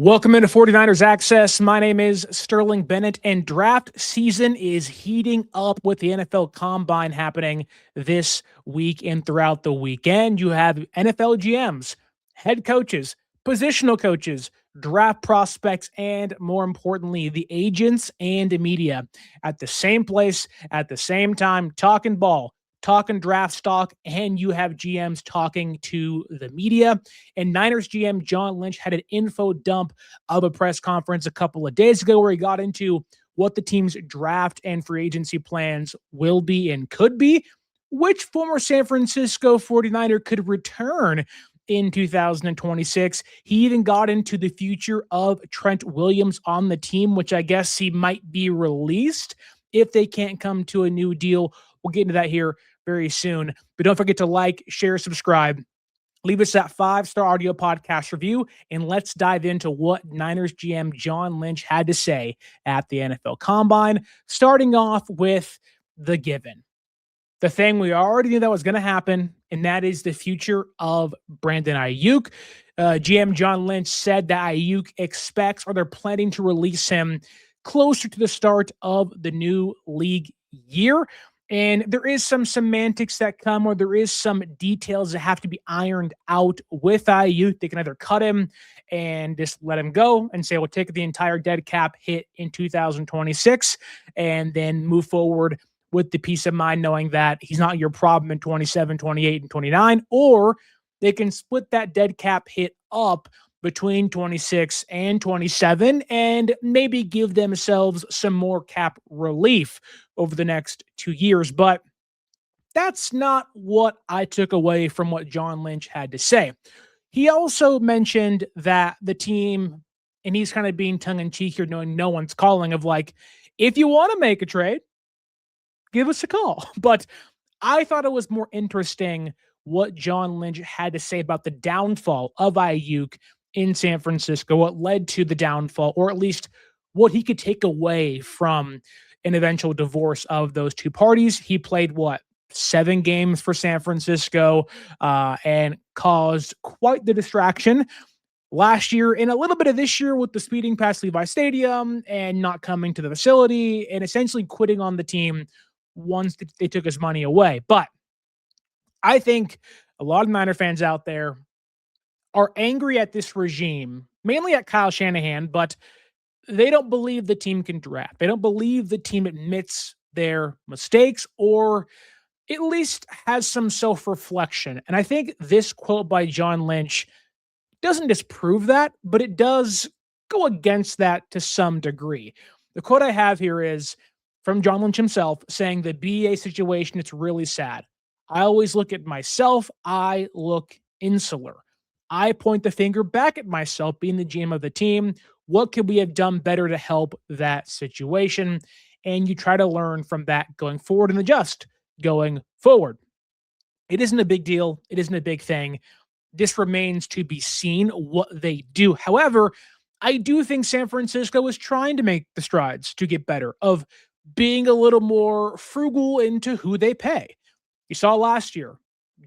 Welcome into 49ers Access. My name is Sterling Bennett, and draft season is heating up with the NFL Combine happening this week and throughout the weekend. You have NFL GMs, head coaches, positional coaches, draft prospects, and more importantly, the agents and media at the same place at the same time, talking ball, talking draft stock, and you have GMs talking to the media. And Niners GM John Lynch had an info dump of a press conference a couple of days ago where he got into what the team's draft and free agency plans will be and could be, which former San Francisco 49er could return in 2026. He even got into the future of Trent Williams on the team, which I guess he might be released if they can't come to a new deal. We'll get into that here very soon. But don't forget to like, share, subscribe. Leave us that 5-star audio podcast review, and let's dive into what Niners GM John Lynch had to say at the NFL Combine, starting off with the given. The thing we already knew that was going to happen, and that is the future of Brandon Aiyuk. GM John Lynch said that Aiyuk expects, or they're planning to release him closer to the start of the new league year. And there is some semantics that come, or there is some details that have to be ironed out with Aiyuk. They can either cut him and just let him go and say, we'll take the entire dead cap hit in 2026 and then move forward with the peace of mind knowing that he's not your problem in 27, 28, and 29. Or they can split that dead cap hit up between 26 and 27 and maybe give themselves some more cap relief over the next 2 years. But that's not what I took away from what John Lynch had to say. He also mentioned that the team, and he's kind of being tongue-in-cheek here, knowing no one's calling, of like, if you want to make a trade, give us a call. But I thought it was more interesting what John Lynch had to say about the downfall of Aiyuk in San Francisco, what led to the downfall, or at least what he could take away from an eventual divorce of those two parties. He played, 7 games for San Francisco and caused quite the distraction last year and a little bit of this year with the speeding past Levi Stadium and not coming to the facility and essentially quitting on the team once they took his money away. But I think a lot of Niner fans out there are angry at this regime, mainly at Kyle Shanahan, but they don't believe the team can draft. They don't believe the team admits their mistakes or at least has some self-reflection. And I think this quote by John Lynch doesn't disprove that, but it does go against that to some degree. The quote I have here is from John Lynch himself saying the BA situation, it's really sad. I always look at myself. I look insular. I point the finger back at myself, being the GM of the team. What could we have done better to help that situation? And you try to learn from that going forward and adjust going forward. It isn't a big deal. It isn't a big thing. This remains to be seen what they do. However, I do think San Francisco is trying to make the strides to get better, of being a little more frugal into who they pay. You saw last year,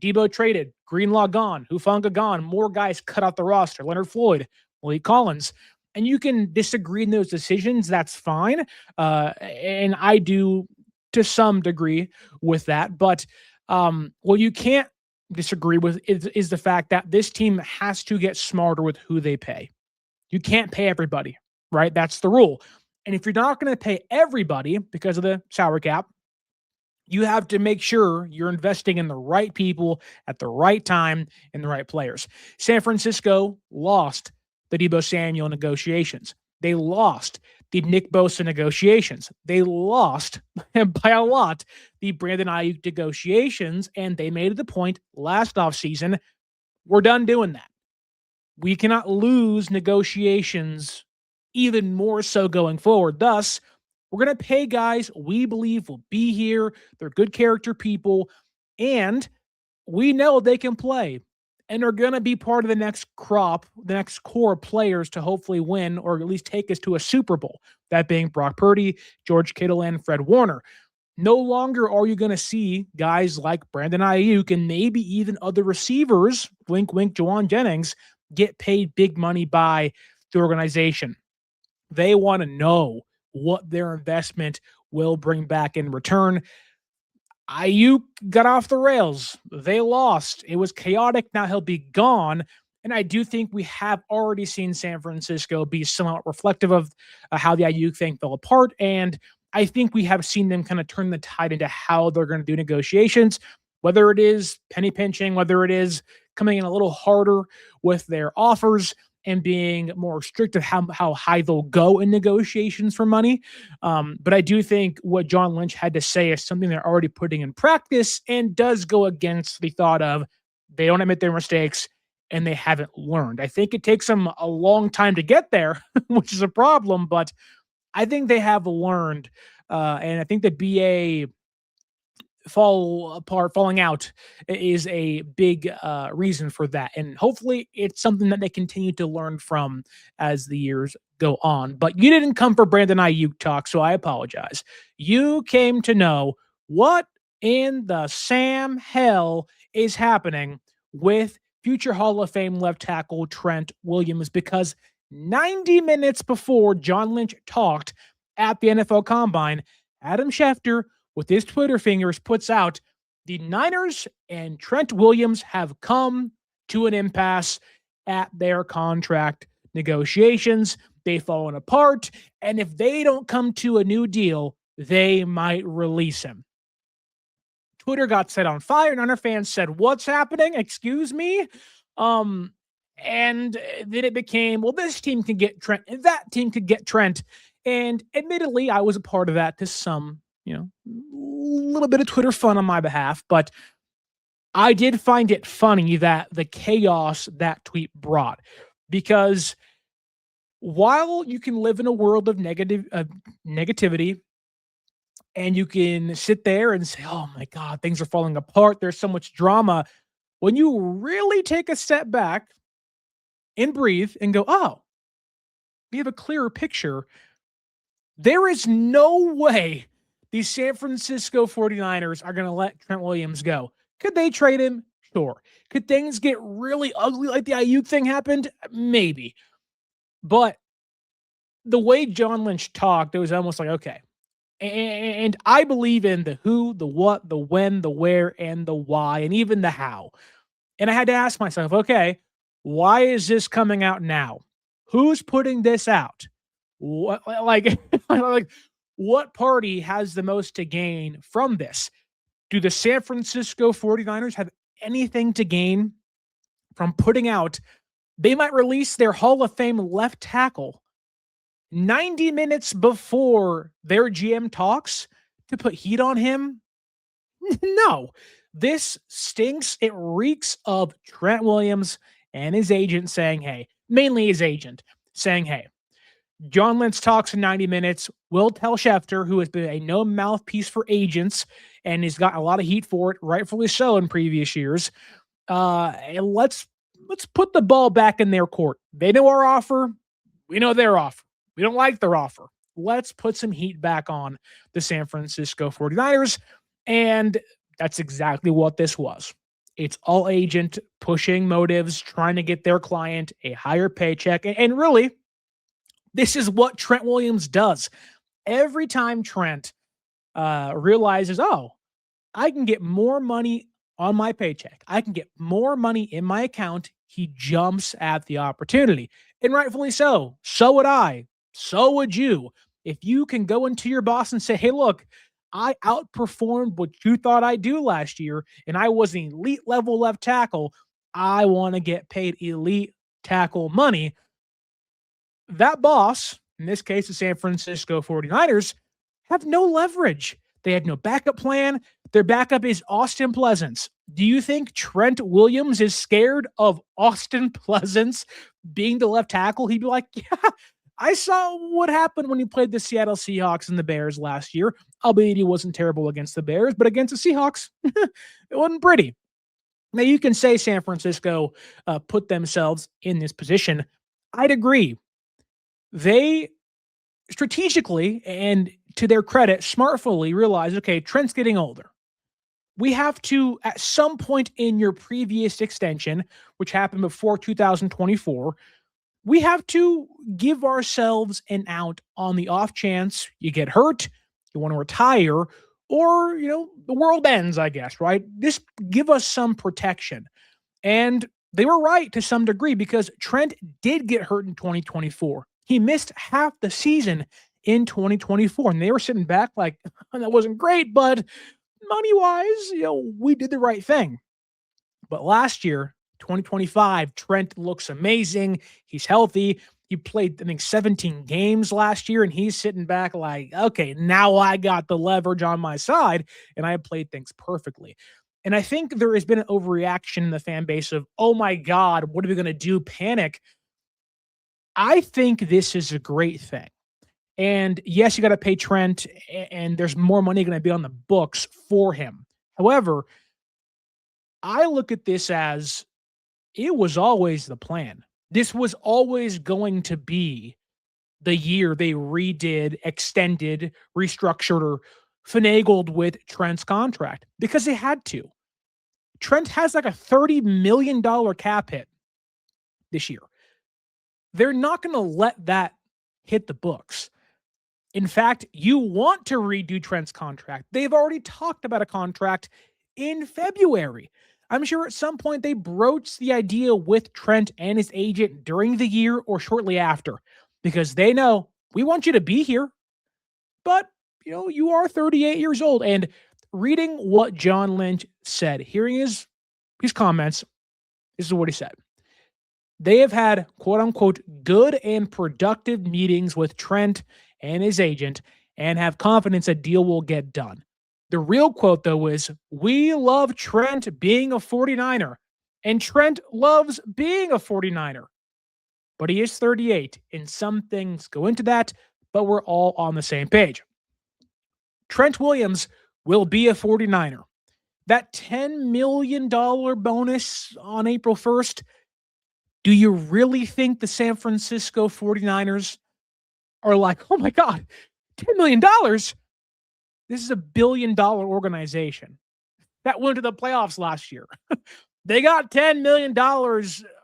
Deebo traded, Greenlaw gone, Hufanga gone, more guys cut out the roster, Leonard Floyd, Malik Collins. And you can disagree in those decisions. That's fine. And I do to some degree with that. But what you can't disagree with is the fact that this team has to get smarter with who they pay. You can't pay everybody, right? That's the rule. And if you're not going to pay everybody because of the salary cap, you have to make sure you're investing in the right people at the right time and the right players. San Francisco lost the Deebo Samuel negotiations. They lost the Nick Bosa negotiations. They lost by a lot the Brandon Aiyuk negotiations, and they made it the point last offseason, we're done doing that. We cannot lose negotiations even more so going forward. Thus, we're going to pay guys we believe will be here. They're good character people, and we know they can play and are going to be part of the next crop, the next core of players to hopefully win or at least take us to a Super Bowl, that being Brock Purdy, George Kittle, and Fred Warner. No longer are you going to see guys like Brandon Aiyuk and maybe even other receivers, wink, wink, Juwan Jennings, get paid big money by the organization. They want to know what their investment will bring back in return. Aiyuk got off the rails. They lost. It was chaotic. Now he'll be gone. And I do think we have already seen San Francisco be somewhat reflective of how the Aiyuk thing fell apart. And I think we have seen them kind of turn the tide into how they're going to do negotiations, whether it is penny pinching, whether it is coming in a little harder with their offers and being more restrictive how high they'll go in negotiations for money. But I do think what John Lynch had to say is something they're already putting in practice and does go against the thought of they don't admit their mistakes and they haven't learned. I think it takes them a long time to get there, which is a problem, but I think they have learned. And I think the BA falling out is a big reason for that. And hopefully it's something that they continue to learn from as the years go on. But you didn't come for Brandon Aiyuk talk, so I apologize. You came to know what in the Sam hell is happening with future Hall of Fame left tackle Trent Williams, because 90 minutes before John Lynch talked at the NFL Combine, Adam Schefter, with his Twitter fingers, puts out the Niners and Trent Williams have come to an impasse at their contract negotiations. They've fallen apart, and if they don't come to a new deal, they might release him. Twitter got set on fire. Niner fans said, "What's happening? Excuse me?" And then it became, well, this team can get Trent, and that team could get Trent. And admittedly, I was a part of that to some, little bit of Twitter fun on my behalf, but I did find it funny that the chaos that tweet brought, because while you can live in a world of negativity, and you can sit there and say, "Oh my God, things are falling apart. There's so much drama." When you really take a step back and breathe and go, "Oh, we have a clearer picture," there is no way the San Francisco 49ers are going to let Trent Williams go. Could they trade him? Sure. Could things get really ugly like the Aiyuk thing happened? Maybe. But the way John Lynch talked, it was almost like, okay. And I believe in the who, the what, the when, the where, and the why, and even the how. And I had to ask myself, okay, why is this coming out now? Who's putting this out? What, like what party has the most to gain from this? Do the San Francisco 49ers have anything to gain from putting out? They might release their Hall of Fame left tackle 90 minutes before their GM talks to put heat on him? No, this stinks. It reeks of Trent Williams and his agent saying, hey, mainly his agent saying, hey, John Lynch talks in 90 minutes. We'll tell Schefter, who has been a no mouthpiece for agents and has got a lot of heat for it, rightfully so in previous years. And let's put the ball back in their court. They know our offer. We know their offer. We don't like their offer. Let's put some heat back on the San Francisco 49ers. And that's exactly what this was. It's all agent pushing motives, trying to get their client a higher paycheck. And really, this is what Trent Williams does. Every time Trent realizes, oh, I can get more money on my paycheck, I can get more money in my account, he jumps at the opportunity. And rightfully so. So would I. So would you. If you can go into your boss and say, hey, look, I outperformed what you thought I'd do last year, and I was an elite level left tackle, I want to get paid elite tackle money. That boss, in this case, the San Francisco 49ers, have no leverage. They had no backup plan. Their backup is Austin Pleasance. Do you think Trent Williams is scared of Austin Pleasance being the left tackle? He'd be like, yeah, I saw what happened when he played the Seattle Seahawks and the Bears last year. Albeit he wasn't terrible against the Bears, but against the Seahawks, it wasn't pretty. Now, you can say San Francisco put themselves in this position. I'd agree. They strategically, and to their credit, smartfully realized, okay, Trent's getting older. We have to, at some point in your previous extension, which happened before 2024, we have to give ourselves an out on the off chance you get hurt, you want to retire, or, the world ends, I guess, right? Just give us some protection. And they were right to some degree because Trent did get hurt in 2024. He missed half the season in 2024. And they were sitting back like, that wasn't great, but money wise, we did the right thing. But last year, 2025, Trent looks amazing. He's healthy. He played, I think, 17 games last year, and he's sitting back like, okay, now I got the leverage on my side, and I played things perfectly. And I think there has been an overreaction in the fan base of, oh my God, what are we going to do? Panic. I think this is a great thing. And yes, you got to pay Trent, and there's more money going to be on the books for him. However, I look at this as it was always the plan. This was always going to be the year they redid, extended, restructured, or finagled with Trent's contract because they had to. Trent has like a $30 million cap hit this year. They're not going to let that hit the books. In fact, you want to redo Trent's contract. They've already talked about a contract in February. I'm sure at some point they broached the idea with Trent and his agent during the year or shortly after because they know we want you to be here, but you are 38 years old. And reading what John Lynch said, hearing his comments, this is what he said. They have had, quote unquote, good and productive meetings with Trent and his agent and have confidence a deal will get done. The real quote, though, is, we love Trent being a 49er, and Trent loves being a 49er. But he is 38, and some things go into that, but we're all on the same page. Trent Williams will be a 49er. That $10 million bonus on April 1st, do you really think the San Francisco 49ers are like, oh my God, $10 million? This is a $1 billion organization that went to the playoffs last year. They got $10 million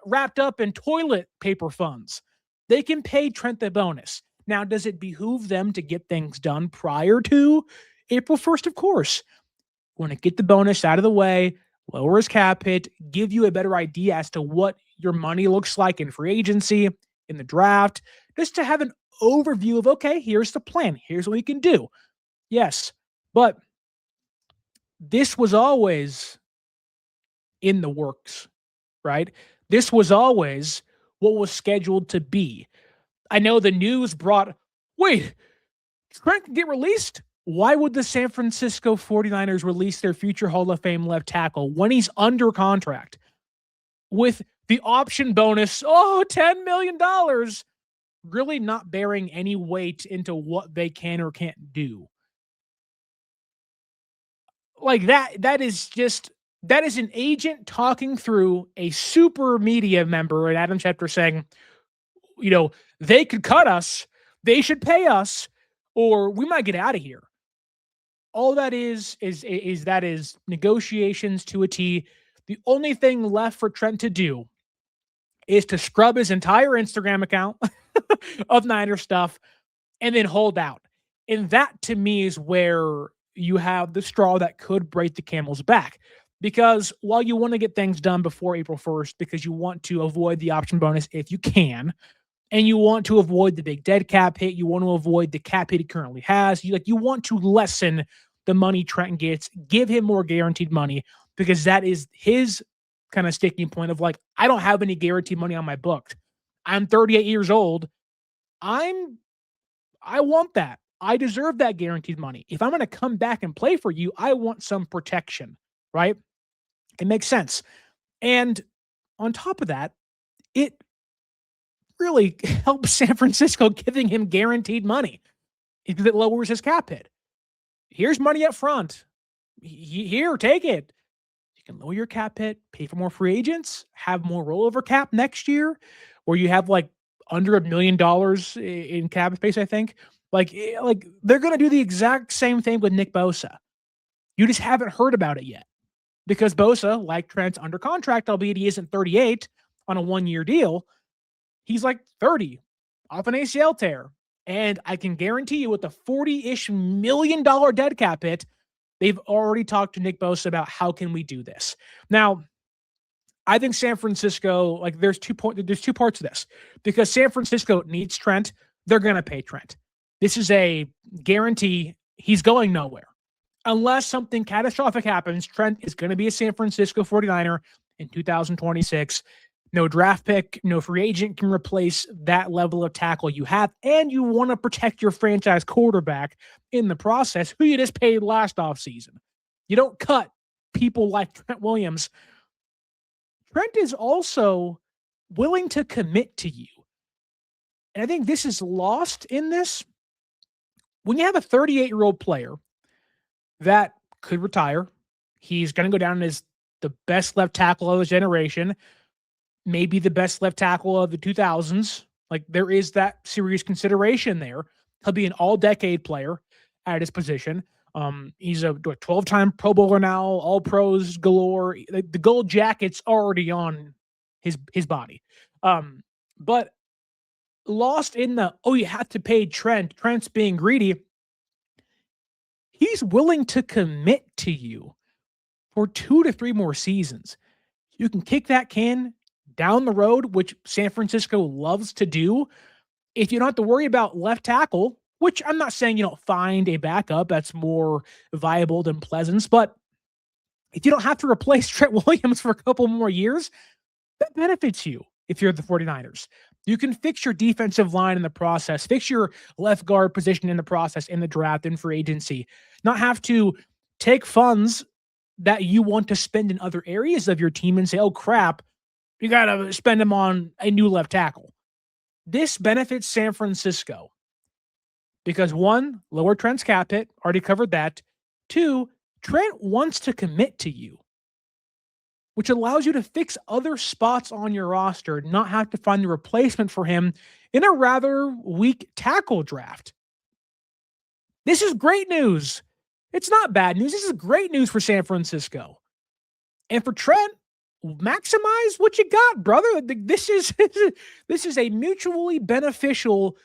wrapped up in toilet paper funds. They can pay Trent the bonus. Now, does it behoove them to get things done prior to April 1st? Of course. Want to get the bonus out of the way, lower his cap hit, give you a better idea as to what your money looks like in free agency, in the draft, just to have an overview of, okay, here's the plan. Here's what we can do. Yes, but this was always in the works, right? This was always what was scheduled to be. I know the news brought, wait, Trent can get released? Why would the San Francisco 49ers release their future Hall of Fame left tackle when he's under contract with the option bonus, $10 million, really not bearing any weight into what they can or can't do? Like that is an agent talking through a super media member at Adam Schefter saying, they could cut us, they should pay us, or we might get out of here. All that is negotiations to a T. The only thing left for Trent to do is to scrub his entire Instagram account of Niner stuff and then hold out. And that to me is where you have the straw that could break the camel's back. Because while you want to get things done before April 1st, because you want to avoid the option bonus if you can, and you want to avoid the big dead cap hit, you want to avoid the cap hit he currently has, you want to lessen the money Trent gets, give him more guaranteed money, because that is his kind of sticking point of like, I don't have any guaranteed money on my books. I'm 38 years old. I want that. I deserve that guaranteed money. If I'm going to come back and play for you, I want some protection, right? It makes sense. And on top of that, it really helps San Francisco giving him guaranteed money because it lowers his cap hit. Here's money up front. Here, take it. You can lower your cap hit, pay for more free agents, have more rollover cap next year, where you have like under $1 million in cap space, I think. Like they're going to do the exact same thing with Nick Bosa. You just haven't heard about it yet because Bosa, like Trent's under contract, albeit he isn't 38 on a 1-year deal. He's like 30 off an ACL tear. And I can guarantee you with the $40-ish million dead cap hit, they've already talked to Nick Bosa about how can we do this. Now, I think San Francisco, like there's two parts of this. Because San Francisco needs Trent, they're going to pay Trent. This is a guarantee. He's going nowhere. Unless something catastrophic happens, Trent is going to be a San Francisco 49er in 2026. No draft pick, no free agent can replace that level of tackle you have. And you want to protect your franchise quarterback in the process, who you just paid last offseason. You don't cut people like Trent Williams. Trent is also willing to commit to you. And I think this is lost in this. When you have a 38-year-old player that could retire, he's going to go down as the best left tackle of his generation, maybe the best left tackle of the 2000s. Like, there is that serious consideration there. He'll be an all-decade player at his position. He's a 12-time Pro Bowler now, all pros galore. The gold jacket's already on his body. But lost in the, you have to pay Trent. Trent's being greedy. He's willing to commit to you for 2 to 3 more seasons. You can kick that can down the road, which San Francisco loves to do. If you don't have to worry about left tackle, which I'm not saying you don't find a backup that's more viable than Pleasance, but if you don't have to replace Trent Williams for a couple more years, that benefits you if you're the 49ers. You can fix your defensive line in the process, fix your left guard position in the process, in the draft, and free agency. Not have to take funds that you want to spend in other areas of your team and say, oh crap, you got to spend them on a new left tackle. This benefits San Francisco because 1, lower Trent's cap hit, already covered that. 2, Trent wants to commit to you, which allows you to fix other spots on your roster, not have to find a replacement for him in a rather weak tackle draft. This is great news. It's not bad news. This is great news for San Francisco. And for Trent, maximize what you got, brother. This is a mutually beneficial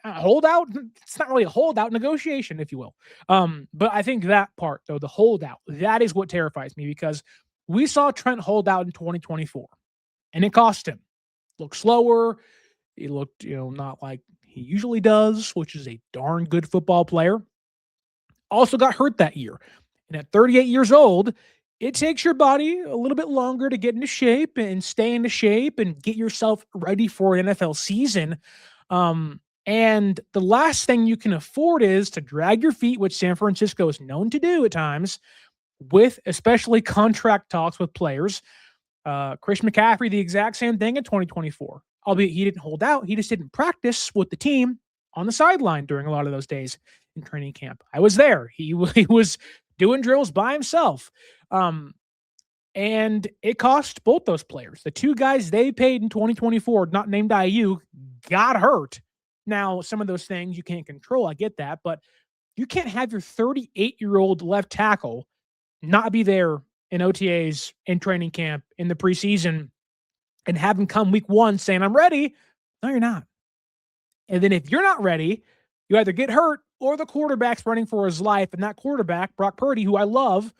holdout. It's not really a holdout, negotiation, if you will. But I think that part, though, the holdout, that is what terrifies me, because we saw Trent hold out in 2024 and it cost him. Looked slower. He looked, not like he usually does, which is a darn good football player. Also got hurt that year. And at 38 years old, it takes your body a little bit longer to get into shape and stay into shape and get yourself ready for an NFL season. And the last thing you can afford is to drag your feet, which San Francisco is known to do at times, with especially contract talks with players. Chris McCaffrey, the exact same thing in 2024. Albeit he didn't hold out. He just didn't practice with the team on the sideline during a lot of those days in training camp. I was there. He was doing drills by himself. And it cost both those players. The 2 guys they paid in 2024, not named Aiyuk, got hurt. Now, some of those things you can't control. I get that. But you can't have your 38-year-old left tackle not be there in OTAs, in training camp, in the preseason, and have him come week 1 saying, I'm ready. No, you're not. And then if you're not ready, you either get hurt or the quarterback's running for his life. And that quarterback, Brock Purdy, who I love,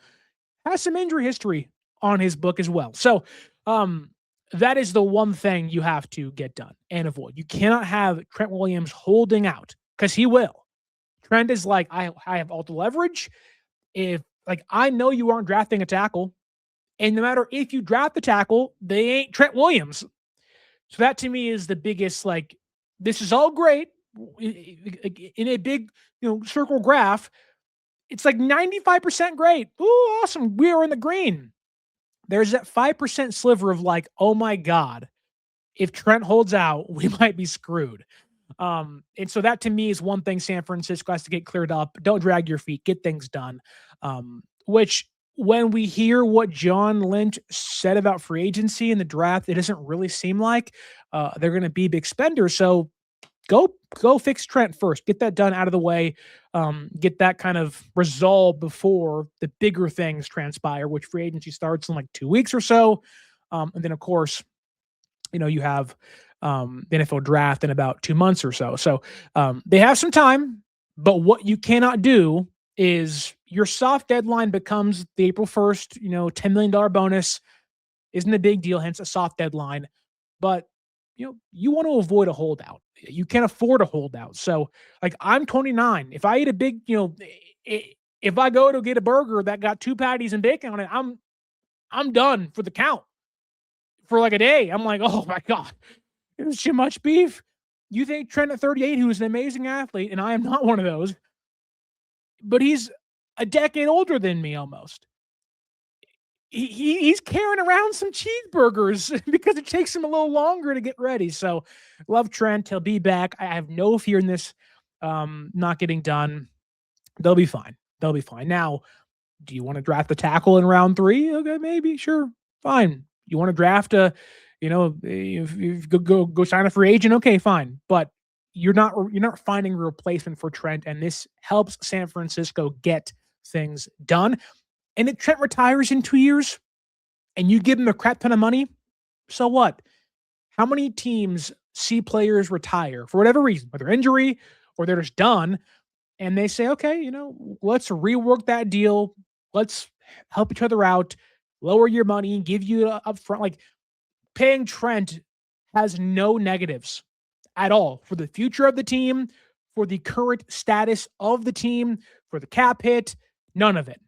has some injury history on his book as well. So that is the one thing you have to get done and avoid. You cannot have Trent Williams holding out, because he will. Trent is like, I have all the leverage. If I know you aren't drafting a tackle, and no matter if you draft the tackle, they ain't Trent Williams. So that to me is the biggest, this is all great in a big, circle graph. It's 95% great. Ooh, awesome. We are in the green. There's that 5% sliver of oh my God, if Trent holds out, we might be screwed. And so that to me is one thing San Francisco has to get cleared up. Don't drag your feet, get things done. Which when we hear what John Lynch said about free agency in the draft, it doesn't really seem like they're going to be big spenders. So go fix Trent first. Get that done out of the way. Get that kind of resolved before the bigger things transpire, which free agency starts in 2 weeks or so. And then, of course, you have the NFL draft in about 2 months or so. So they have some time, but what you cannot do is your soft deadline becomes the April 1st, $10 million bonus isn't a big deal, hence a soft deadline. But you want to avoid a holdout. You can't afford a holdout. So, like, I'm 29. If I eat a big, if I go to get a burger that got 2 patties and bacon on it, I'm done for the count for like a day. I'm like, oh my god, it was too much beef. You think Trent at 38, who is an amazing athlete, and I am not one of those, but he's a decade older than me almost. He's carrying around some cheeseburgers because it takes him a little longer to get ready. So love Trent. He'll be back. I have no fear in this not getting done. They'll be fine. They'll be fine. Now, do you want to draft a tackle in round 3? Okay, maybe. Sure. Fine. You want to draft a, if go sign a free agent? Okay, fine. But you're not finding a replacement for Trent, and this helps San Francisco get things done. And if Trent retires in 2 years and you give him a crap ton of money, so what? How many teams see players retire for whatever reason, whether injury or they're just done, and they say, okay, let's rework that deal. Let's help each other out, lower your money, give you upfront. Like, paying Trent has no negatives at all for the future of the team, for the current status of the team, for the cap hit, none of it.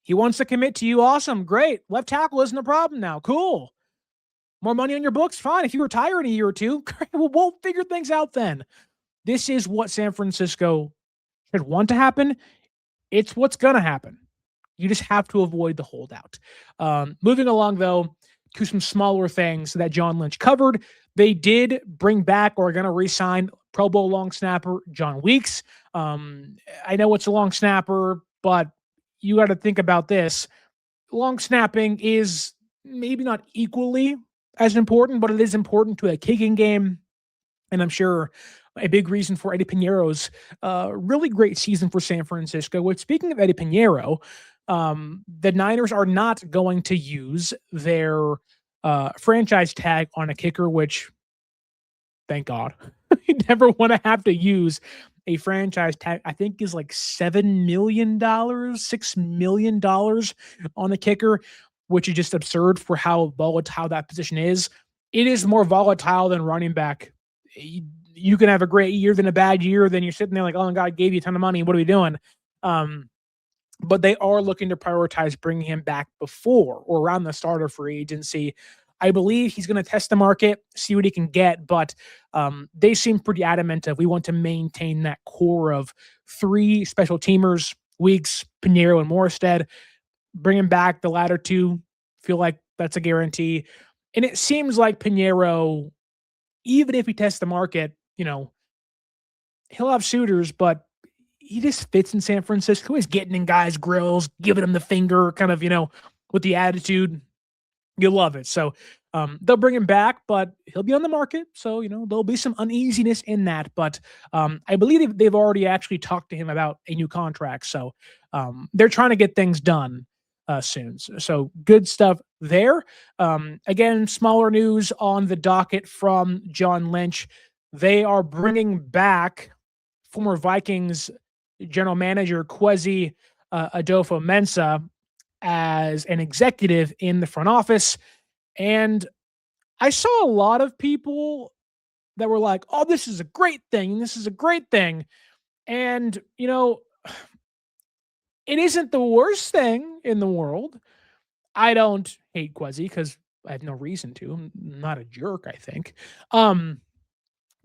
He wants to commit to you. Awesome. Great. Left tackle isn't a problem now. Cool. More money on your books. Fine. If you retire in a year or two, we'll figure things out then. This is what San Francisco should want to happen. It's what's going to happen. You just have to avoid the holdout. Moving along, though, to some smaller things that John Lynch covered. They did bring back or are going to re-sign Pro Bowl long snapper John Weeks. I know it's a long snapper, but you got to think about this. Long snapping is maybe not equally as important, but it is important to a kicking game. And I'm sure a big reason for Eddie Piñeiro's really great season for San Francisco. Which, speaking of Eddie Piñeiro, the Niners are not going to use their franchise tag on a kicker, which, thank God. You never want to have to use a franchise tag. I think is like $7 million, $6 million on a kicker, which is just absurd for how volatile that position is. It is more volatile than running back. You can have a great year than a bad year. Then you're sitting there like, oh my God, gave you a ton of money. What are we doing? But they are looking to prioritize bringing him back before or around the start of free agency. I believe he's going to test the market, see what he can get, but they seem pretty adamant of we want to maintain that core of 3 special teamers, Weeks, Piñeiro, and Morstead. Bringing back the latter 2, feel like that's a guarantee. And it seems like Piñeiro, even if he tests the market, he'll have suitors, but he just fits in San Francisco. He's getting in guys' grills, giving them the finger, kind of, with the attitude. You'll love it. So they'll bring him back, but he'll be on the market. So, there'll be some uneasiness in that. But I believe they've already actually talked to him about a new contract. So they're trying to get things done soon. So good stuff there. Again, smaller news on the docket from John Lynch. They are bringing back former Vikings general manager Kwesi Adofo-Mensah as an executive in the front office. And I saw a lot of people that were like, oh, this is a great thing. This is a great thing. And, it isn't the worst thing in the world. I don't hate Kwesi because I have no reason to. I'm not a jerk, I think.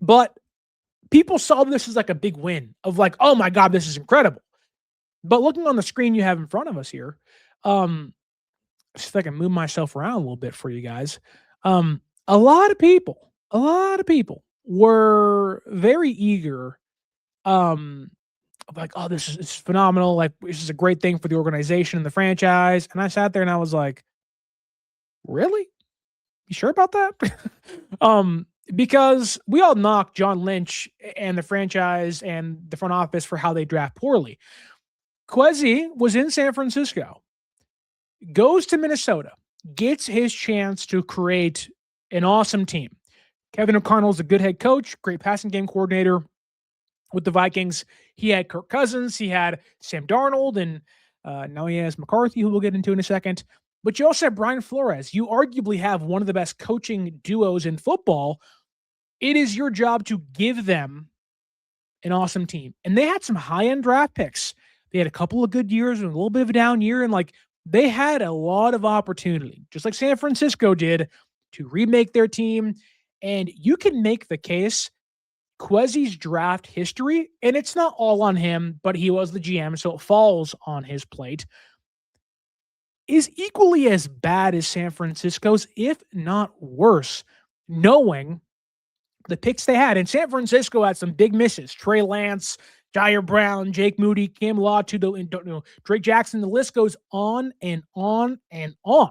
But people saw this as like a big win of like, oh my God, this is incredible. But looking on the screen you have in front of us here, see if I can move myself around a little bit for you guys. A lot of people were very eager. Like, oh, it's phenomenal. Like, this is a great thing for the organization and the franchise. And I sat there and I was like, really? You sure about that? Because we all knock John Lynch and the franchise and the front office for how they draft poorly. Kwesi was in San Francisco, goes to Minnesota, gets his chance to create an awesome team. Kevin O'Connell's a good head coach, great passing game coordinator with the Vikings. He had Kirk Cousins, he had Sam Darnold, and now he has McCarthy, who we'll get into in a second. But you also have Brian Flores. You arguably have one of the best coaching duos in football. It is your job to give them an awesome team. And they had some high-end draft picks. They had a couple of good years and a little bit of a down year, and they had a lot of opportunity, just like San Francisco did, to remake their team. And you can make the case Kwesi's draft history, and it's not all on him, but he was the GM, so it falls on his plate, is equally as bad as San Francisco's, if not worse, knowing the picks they had. And San Francisco had some big misses. Trey Lance, Jair Brown, Jake Moody, Cam Lawton, Drake Jackson. The list goes on and on and on.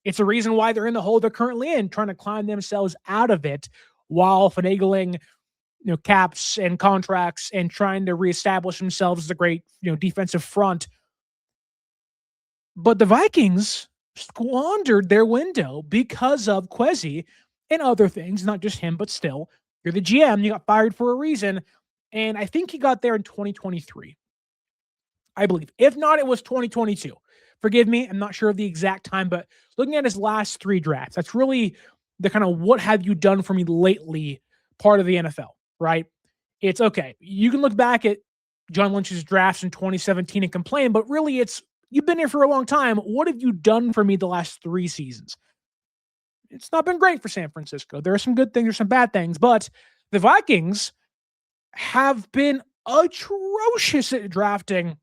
It's a reason why they're in the hole they're currently in, trying to climb themselves out of it while finagling caps and contracts and trying to reestablish themselves as a great defensive front. But the Vikings squandered their window because of Kwesi and other things, not just him, but still, you're the GM, you got fired for a reason. And I think he got there in 2023, I believe. If not, it was 2022. Forgive me, I'm not sure of the exact time, but looking at his last 3 drafts, that's really the kind of what have you done for me lately part of the NFL, right? It's okay. You can look back at John Lynch's drafts in 2017 and complain, but really it's, you've been here for a long time. What have you done for me the last 3 seasons? It's not been great for San Francisco. There are some good things, there's some bad things, but the Vikings have been atrocious at drafting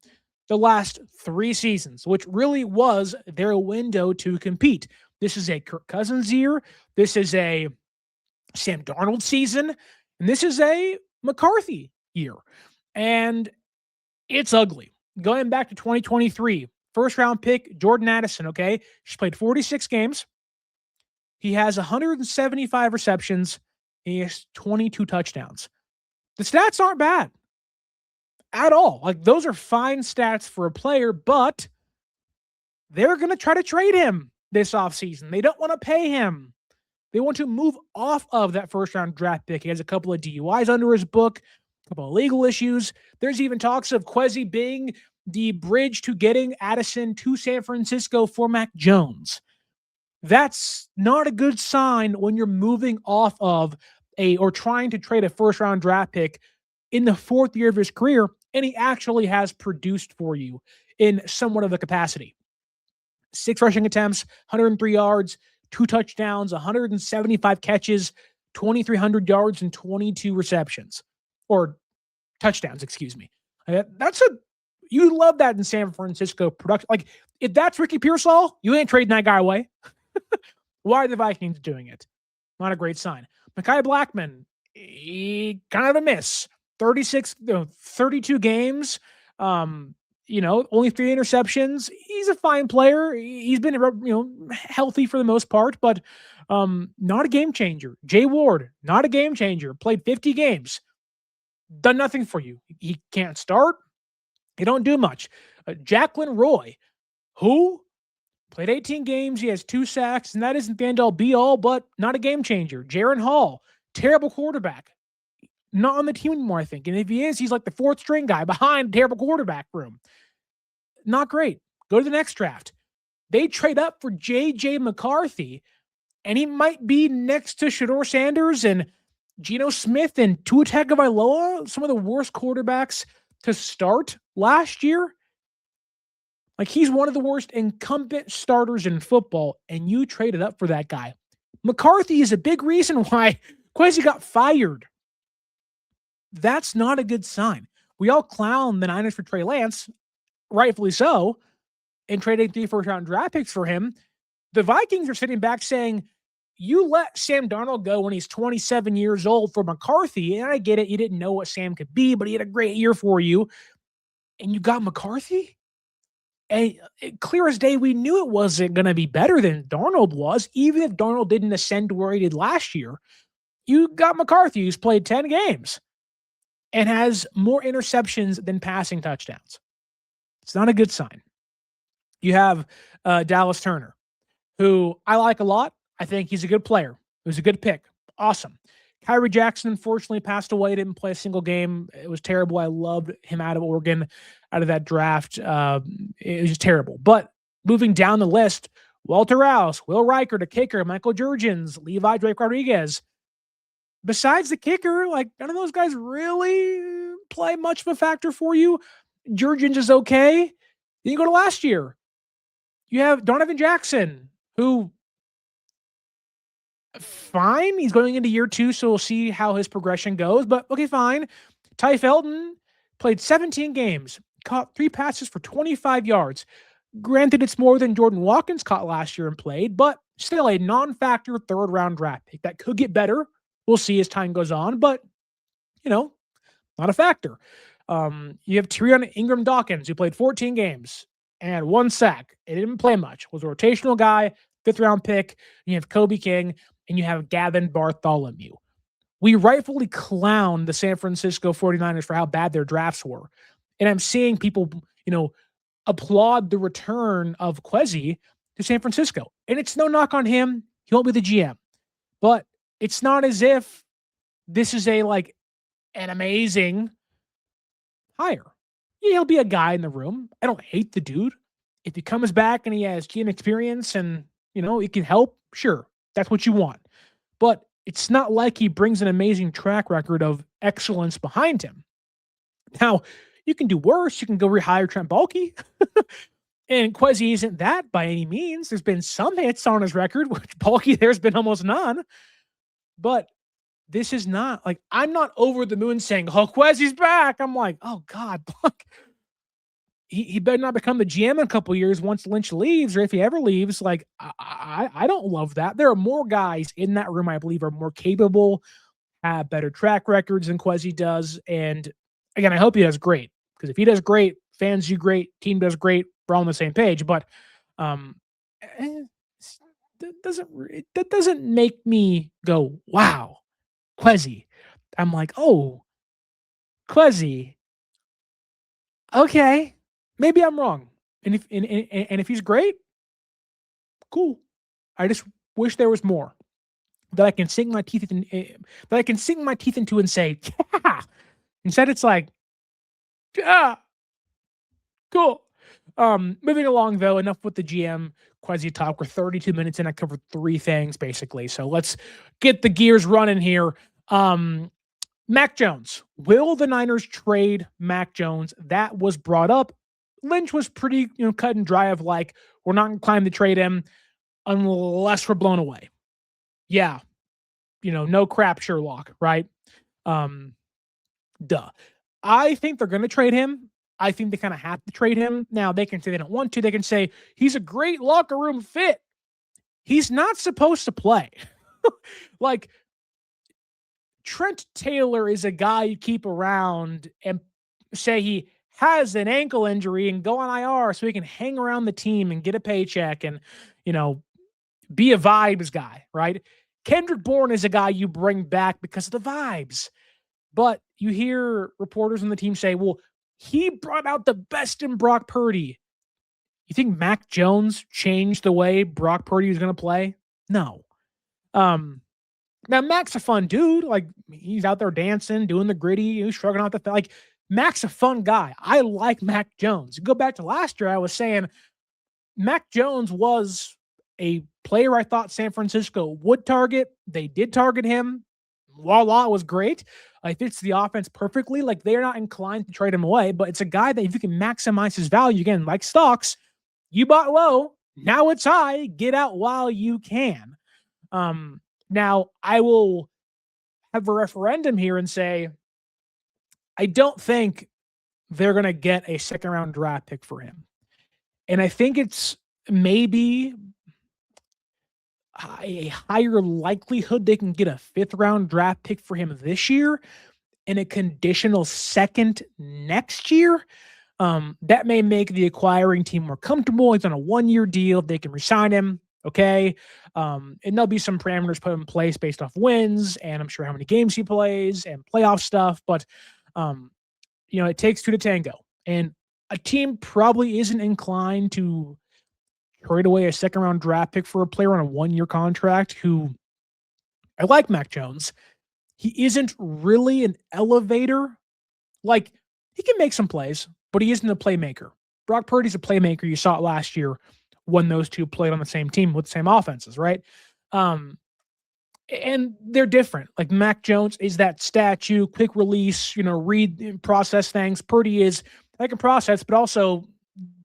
the last 3 seasons, which really was their window to compete. This is a Kirk Cousins year. This is a Sam Darnold season. And this is a McCarthy year. And it's ugly. Going back to 2023, first round pick, Jordan Addison, okay? She's played 46 games. He has 175 receptions. He has 22 touchdowns. The stats aren't bad at all. Those are fine stats for a player, but they're going to try to trade him this offseason. They don't want to pay him. They want to move off of that first-round draft pick. He has a couple of DUIs under his book, a couple of legal issues. There's even talks of Kwesi being the bridge to getting Addison to San Francisco for Mac Jones. That's not a good sign when you're moving off of or trying to trade a first-round draft pick in the 4th year of his career, and he actually has produced for you in somewhat of a capacity. 6 rushing attempts, 103 yards, 2 touchdowns, 175 catches, 2,300 yards, and 22 receptions. Or touchdowns, excuse me. You love that in San Francisco production. If that's Ricky Pearsall, you ain't trading that guy away. Why are the Vikings doing it? Not a great sign. Mekhi Blackmon, he kind of a miss. 32 games, only 3 interceptions. He's a fine player. He's been, healthy for the most part, but not a game changer. Jay Ward, not a game changer. Played 50 games. Done nothing for you. He can't start. He don't do much. Jacqueline Roy, who played 18 games. He has 2 sacks, and that isn't the end-all be-all, but not a game changer. Jaron Hall, terrible quarterback. Not on the team anymore, I think. And if he is, he's like the 4th string guy behind terrible quarterback room. Not great. Go to the next draft. They trade up for J.J. McCarthy, and he might be next to Shedeur Sanders and Geno Smith and Tua Tagovailoa, some of the worst quarterbacks to start last year. He's one of the worst incumbent starters in football, and you traded up for that guy. McCarthy is a big reason why Kwesi got fired. That's not a good sign. We all clown the Niners for Trey Lance, rightfully so, and trading 3 first-round draft picks for him. The Vikings are sitting back saying, you let Sam Darnold go when he's 27 years old for McCarthy, and I get it. You didn't know what Sam could be, but he had a great year for you, and you got McCarthy? And clear as day, we knew it wasn't going to be better than Darnold was, even if Darnold didn't ascend to where he did last year. You got McCarthy, who's played 10 games and has more interceptions than passing touchdowns. It's not a good sign. You have Dallas Turner, who I like a lot. I think he's a good player. It was a good pick. Awesome. Kyrie Jackson unfortunately passed away. Didn't play a single game. It was terrible. I loved him out of Oregon, out of that draft. It was just terrible. But moving down the list, Walter Rouse, Will Riker, the kicker, Michael Jurgens, Levi Drake Rodriguez. Besides the kicker, like none of those guys really play much of a factor for you. Jurgens is okay. Then you go to last year. You have Donovan Jackson, who fine. He's going into year 2, so we'll see how his progression goes. But okay, fine. Ty Felton played 17 games, caught 3 passes for 25 yards. Granted, it's more than Jordan Watkins caught last year and played, but still a non-factor third-round draft pick. That could get better. We'll see as time goes on, but, not a factor. You have Tyrion Ingram Dawkins, who played 14 games and 1 sack. He didn't play much. Was a rotational guy, 5th-round pick. You have Kobe King, and you have Gavin Bartholomew. We rightfully clown the San Francisco 49ers for how bad their drafts were. And I'm seeing people, applaud the return of Kwesi to San Francisco. And it's no knock on him. He won't be the GM. But it's not as if this is an amazing hire. Yeah, he'll be a guy in the room. I don't hate the dude. If he comes back and he has GM experience and, he can help, sure. That's what you want. But it's not like he brings an amazing track record of excellence behind him. Now, you can do worse. You can go rehire Trent Baalke. And Kwesi isn't that by any means. There's been some hits on his record, which Baalke, there's been almost none. But this is not, I'm not over the moon saying, oh, Kwesi's back. I'm like, oh, God. He better not become the GM in a couple of years once Lynch leaves, or if he ever leaves. I don't love that. There are more guys in that room I believe are more capable, have better track records than Kwesi does. And again, I hope he does great, because if he does great, fans do great, team does great, we're all on the same page. But that doesn't make me go, wow, Kwesi. I'm like, oh, Kwesi. Okay. Maybe I'm wrong. And if he's great, cool. I just wish there was more that I can sink my teeth into and say, yeah. Instead, it's like, yeah, cool. Moving along though, enough with the GM Kwesi talk. We're 32 minutes in. I covered 3 things basically. So let's get the gears running here. Mac Jones. Will the Niners trade Mac Jones? That was brought up. Lynch was pretty, cut and dry of we're not inclined to trade him unless we're blown away. Yeah. No crap, Sherlock, right? Duh. I think they're going to trade him. I think they kind of have to trade him. Now, they can say they don't want to. They can say he's a great locker room fit. He's not supposed to play. Trent Taylor is a guy you keep around and say he has an ankle injury and go on IR so he can hang around the team and get a paycheck and, be a vibes guy, right? Kendrick Bourne is a guy you bring back because of the vibes. But you hear reporters on the team say, well, he brought out the best in Brock Purdy. You think Mac Jones changed the way Brock Purdy was going to play? No. Now, Mac's a fun dude. He's out there dancing, doing the gritty, he's shrugging out the Mac's a fun guy. I like Mac Jones. Go back to last year, I was saying Mac Jones was a player I thought San Francisco would target. They did target him. Voila, it was great. He fits the offense perfectly. They're not inclined to trade him away, but it's a guy that if you can maximize his value, again, like stocks, you bought low, now it's high, get out while you can. Now, I will have a referendum here and say, I don't think they're going to get a 2nd-round draft pick for him. And I think it's maybe a higher likelihood they can get a 5th-round draft pick for him this year and a conditional 2nd next year. That may make the acquiring team more comfortable. He's on a 1-year deal. They can resign him. Okay. And there'll be some parameters put in place based off wins and I'm sure how many games he plays and playoff stuff. But it takes 2 to tango, and a team probably isn't inclined to trade away a 2nd-round draft pick for a player on a 1-year contract who I like Mac Jones. He isn't really an elevator. Like, he can make some plays, but he isn't a playmaker. Brock Purdy's a playmaker. You saw it last year when those two played on the same team with the same offenses, right? Um, and they're different. Like, Mac Jones is that statue, quick release, read and process things. Purdy is, I can process, but also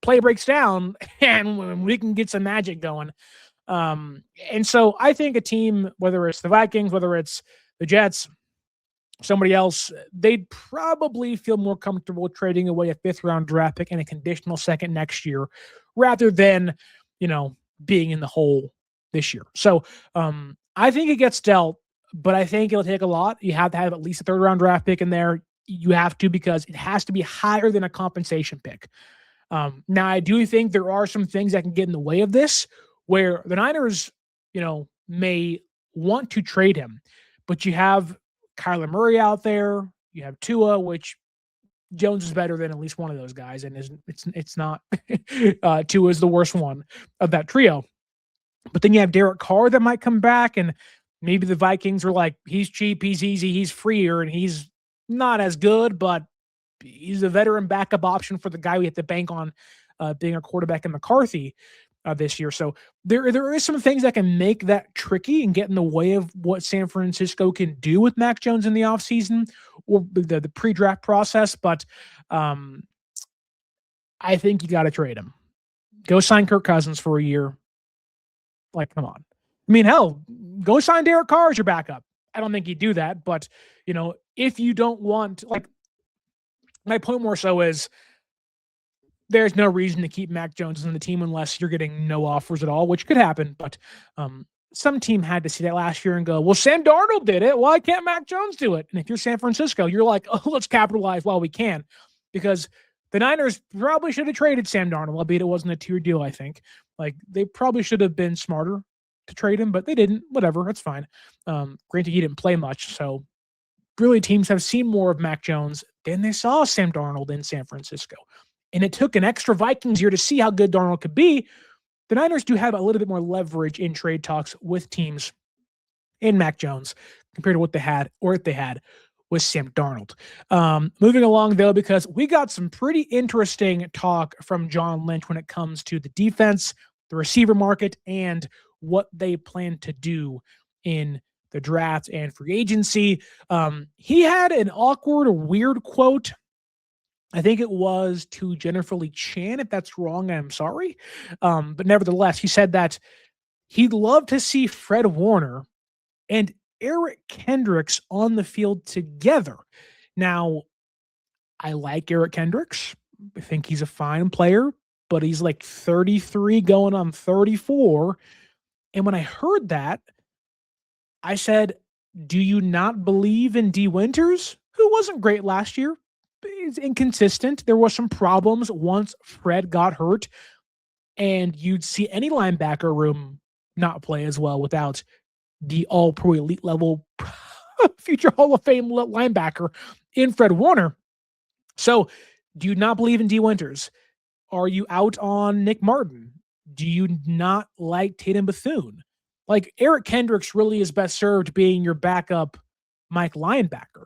play breaks down and we can get some magic going. And so I think a team, whether it's the Vikings, whether it's the Jets, somebody else, they'd probably feel more comfortable trading away a 5th-round draft pick and a conditional second next year rather than, being in the hole this year. So I think it gets dealt, but I think it'll take a lot. You have to have at least a 3rd-round draft pick in there. You have to, because it has to be higher than a compensation pick. Now, I do think there are some things that can get in the way of this, where the Niners, may want to trade him, but you have Kyler Murray out there. You have Tua, which Jones is better than at least one of those guys, and it's not Tua is the worst one of that trio. But then you have Derek Carr that might come back, and maybe the Vikings are like, he's cheap, he's easy, he's freer, and he's not as good, but he's a veteran backup option for the guy we have to bank on being a quarterback in McCarthy this year. So there is some things that can make that tricky and get in the way of what San Francisco can do with Mac Jones in the offseason or the pre-draft process. But I think you got to trade him. Go sign Kirk Cousins for a year. Like, come on. I mean, hell, go sign Derek Carr as your backup. I don't think you do that, but if you don't want, like, my point more so is there's no reason to keep Mac Jones on the team unless you're getting no offers at all, which could happen. But some team had to see that last year and go, well, Sam Darnold did it. Why can't Mac Jones do it? And if you're San Francisco, you're like, oh, let's capitalize while we can, because the Niners probably should have traded Sam Darnold, albeit it wasn't a tier deal, I think. Like, they probably should have been smarter to trade him, but they didn't. Whatever, that's fine. Granted, he didn't play much, so really teams have seen more of Mac Jones than they saw Sam Darnold in San Francisco. And it took an extra Vikings year to see how good Darnold could be. The Niners do have a little bit more leverage in trade talks with teams in Mac Jones compared to what they had, or if they had, with Sam Darnold. Moving along, though, because we got some pretty interesting talk from John Lynch when it comes to the defense, the receiver market, and what they plan to do in the draft and free agency. He had an awkward, weird quote. I think it was to Jennifer Lee Chan. If that's wrong, I'm sorry. But nevertheless, he said that he'd love to see Fred Warner and Eric Kendricks on the field together. Now, I like Eric Kendricks. I think he's a fine player, but he's like 33 going on 34. And when I heard that, I said, do you not believe in D. Winters, who wasn't great last year? He's inconsistent. There were some problems once Fred got hurt, and you'd see any linebacker room not play as well without the all-pro elite level future Hall of Fame linebacker in Fred Warner. So do you not believe in D. Winters? Are you out on Nick Martin? Do you not like Tatum Bethune? Like, Eric Kendricks really is best served being your backup Mike linebacker.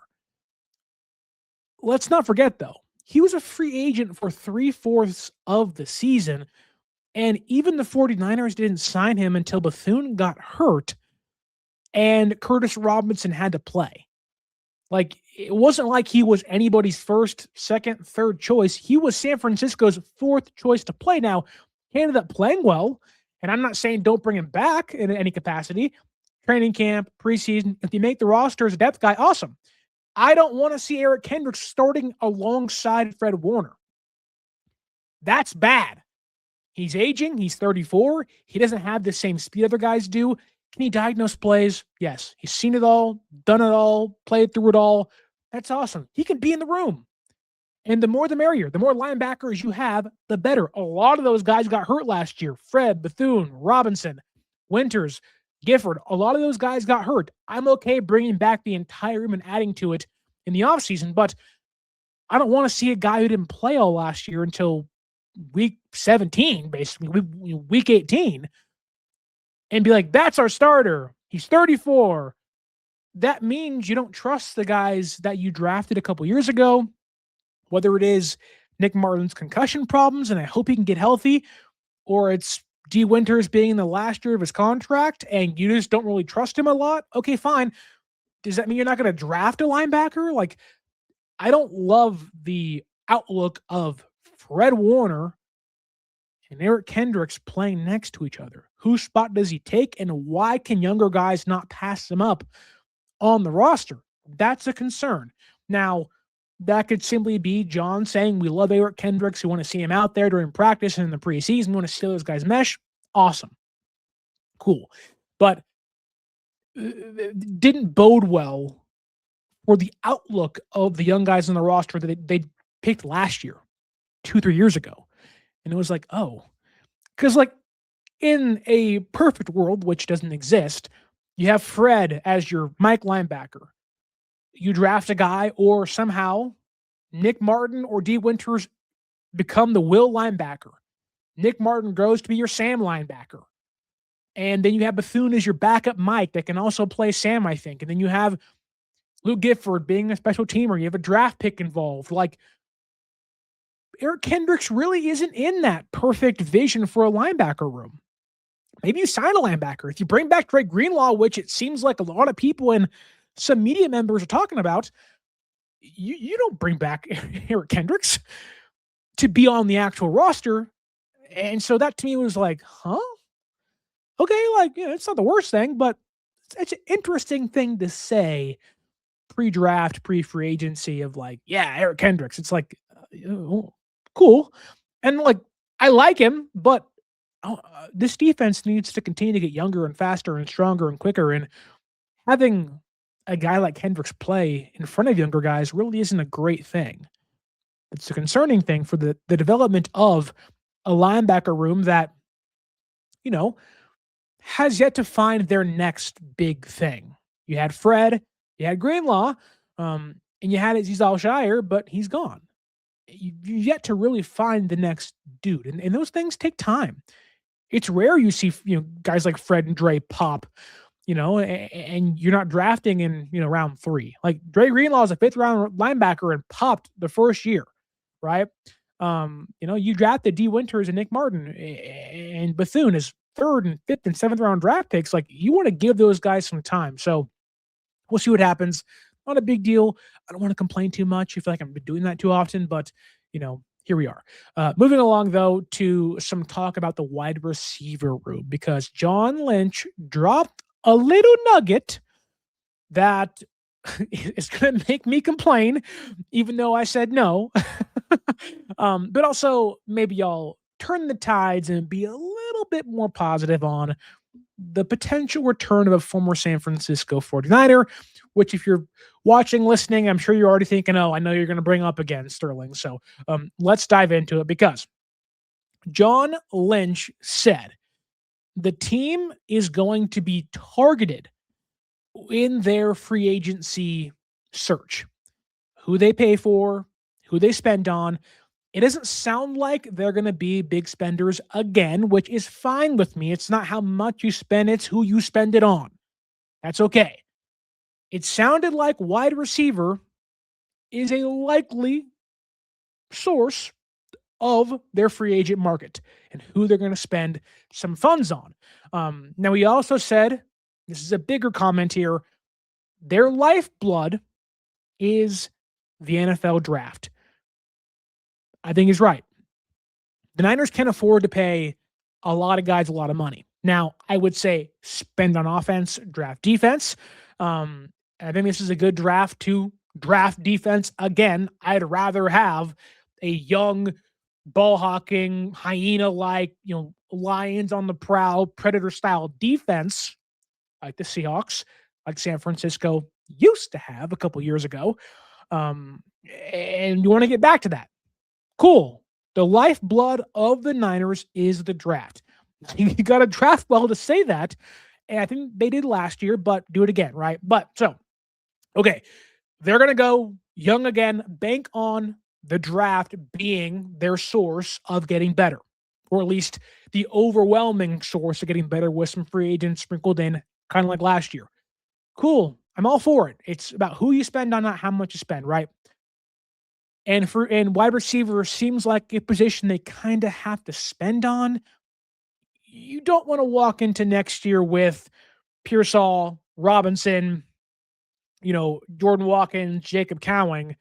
Let's not forget, though, he was a free agent for 3/4 of the season, and even the 49ers didn't sign him until Bethune got hurt and Curtis Robinson had to play. Like, it wasn't like he was anybody's first, second, third choice. He was San Francisco's 4th choice to play. Now, he ended up playing well, and I'm not saying don't bring him back in any capacity. Training camp, preseason, if you make the roster as a depth guy, awesome. I don't want to see Eric Kendricks starting alongside Fred Warner. That's bad. He's aging. He's 34. He doesn't have the same speed other guys do. Can he diagnose plays? Yes. He's seen it all, done it all, played through it all. That's awesome. He can be in the room. And the more the merrier. The more linebackers you have, the better. A lot of those guys got hurt last year. Fred, Bethune, Robinson, Winters, Gifford, a lot of those guys got hurt. I'm okay bringing back the entire room and adding to it in the offseason, but I don't want to see a guy who didn't play all last year until week 17, basically, week 18, and be like, that's our starter. He's 34. that means you don't trust the guys that you drafted a couple years ago, whether it is Nick Martin's concussion problems, and I hope he can get healthy, or it's D. Winters being in the last year of his contract and you just don't really trust him a lot. Okay, fine. Does that mean you're not going to draft a linebacker? Like, I don't love the outlook of Fred Warner and Eric Kendricks playing next to each other. Whose spot does he take, and why can younger guys not pass him up on the roster? That's a concern. Now, that could simply be John saying, we love Eric Kendricks. We want to see him out there during practice and in the preseason. We want to see those guys mesh. Awesome. Cool. But didn't bode well for the outlook of the young guys on the roster that they picked last year, 2-3 years ago. And it was like, oh, because like in a perfect world, which doesn't exist, you have Fred as your Mike linebacker. You draft a guy, or somehow Nick Martin or D. Winters become the will linebacker. Nick Martin grows to be your Sam linebacker. And then you have Bethune as your backup Mike that can also play Sam, I think. And then you have Luke Gifford being a special teamer. You have a draft pick involved. Like, Eric Kendricks really isn't in that perfect vision for a linebacker room. Maybe you sign a linebacker. If you bring back Dre Greenlaw, which it seems like a lot of people and some media members are talking about, you don't bring back Eric Kendricks to be on the actual roster. And so that to me was like, huh? Okay, like, it's not the worst thing, but it's an interesting thing to say pre-draft, pre-free agency of like, yeah, Eric Kendricks. It's like, cool. And like, I like him, but this defense needs to continue to get younger and faster and stronger and quicker. And having a guy like Kendricks play in front of younger guys really isn't a great thing. It's a concerning thing for the development of a linebacker room that, has yet to find their next big thing. You had Fred, you had Greenlaw, and you had Azeez Al-Shaair, but he's gone. You've yet to really find the next dude. And those things take time. It's rare you see, guys like Fred and Dre pop, and you're not drafting in, round 3. Like Dre Greenlaw is a 5th round linebacker and popped the first year, right? You drafted D. Winters and Nick Martin and Bethune as 3rd and 5th and 7th round draft picks. Like, you want to give those guys some time. So we'll see what happens. Not a big deal. I don't want to complain too much. I feel like I've been doing that too often, but here we are. Moving along though to some talk about the wide receiver room, because John Lynch dropped a little nugget that is going to make me complain, even though I said no. But also maybe y'all turn the tides and be a little bit more positive on the potential return of a former San Francisco 49er, which if you're watching, listening, I'm sure you're already thinking, oh, I know you're going to bring up again, Sterling. So let's dive into it, because John Lynch said the team is going to be targeted in their free agency search. Who they pay for, who they spend on. It doesn't sound like they're going to be big spenders again, which is fine with me. It's not how much you spend, it's who you spend it on. That's okay. It sounded like wide receiver is a likely source of their free agent market and who they're going to spend some funds on. Now, he also said, this is a bigger comment here, their lifeblood is the NFL draft. I think he's right. The Niners can't afford to pay a lot of guys a lot of money. Now, I would say spend on offense, draft defense. I think this is a good draft to draft defense. Again, I'd rather have a young, ball-hawking, hyena-like, lions on the prowl, predator-style defense like the Seahawks, like San Francisco used to have a couple years ago. And you want to get back to that. Cool. The lifeblood of the Niners is the draft. You got to draft well to say that. And I think they did last year, but do it again, right? But so, okay, they're going to go young again, bank on the draft being their source of getting better, or at least the overwhelming source of getting better with some free agents sprinkled in, kind of like last year. Cool. I'm all for it. It's about who you spend on, not how much you spend, right? And wide receiver seems like a position they kind of have to spend on. You don't want to walk into next year with Pearsall, Robinson, Jordan Watkins, Jacob Cowing,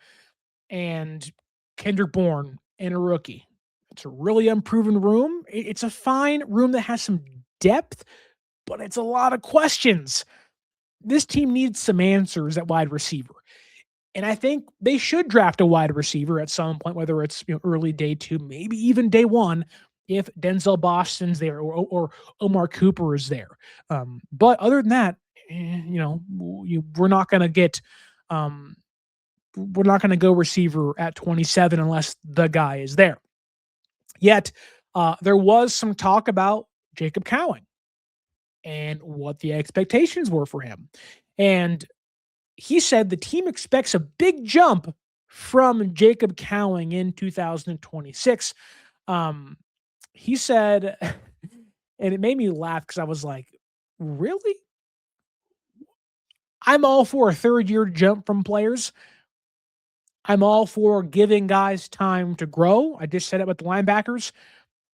and Kendrick Bourne and a rookie. It's a really unproven room. It's a fine room that has some depth, but it's a lot of questions. This team needs some answers at wide receiver. And I think they should draft a wide receiver at some point, whether it's early day 2, maybe even day 1, if Denzel Boston's there or Omar Cooper is there. But other than that, we're not going to get we're not going to go receiver at 27 unless the guy is there. Yet, there was some talk about Jacob Cowing and what the expectations were for him. And he said the team expects a big jump from Jacob Cowing in 2026. He said, and it made me laugh because I was like, really? I'm all for a third-year jump from players. I'm all for giving guys time to grow. I just said it with the linebackers.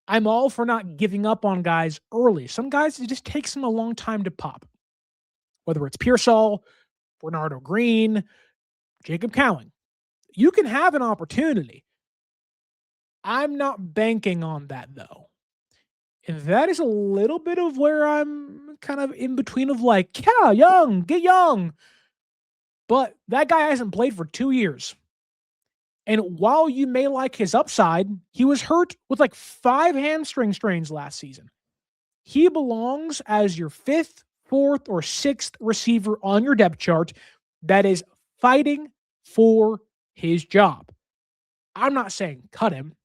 I'm all for not giving up on guys early. Some guys, it just takes them a long time to pop. Whether it's Pearsall, Bernardo Green, Jacob Cowing. You can have an opportunity. I'm not banking on that, though. And that is a little bit of where I'm kind of in between of like, yeah, get young. But that guy hasn't played for 2 years. And while you may like his upside, he was hurt with like 5 hamstring strains last season. He belongs as your 5th, 4th, or 6th receiver on your depth chart that is fighting for his job. I'm not saying cut him.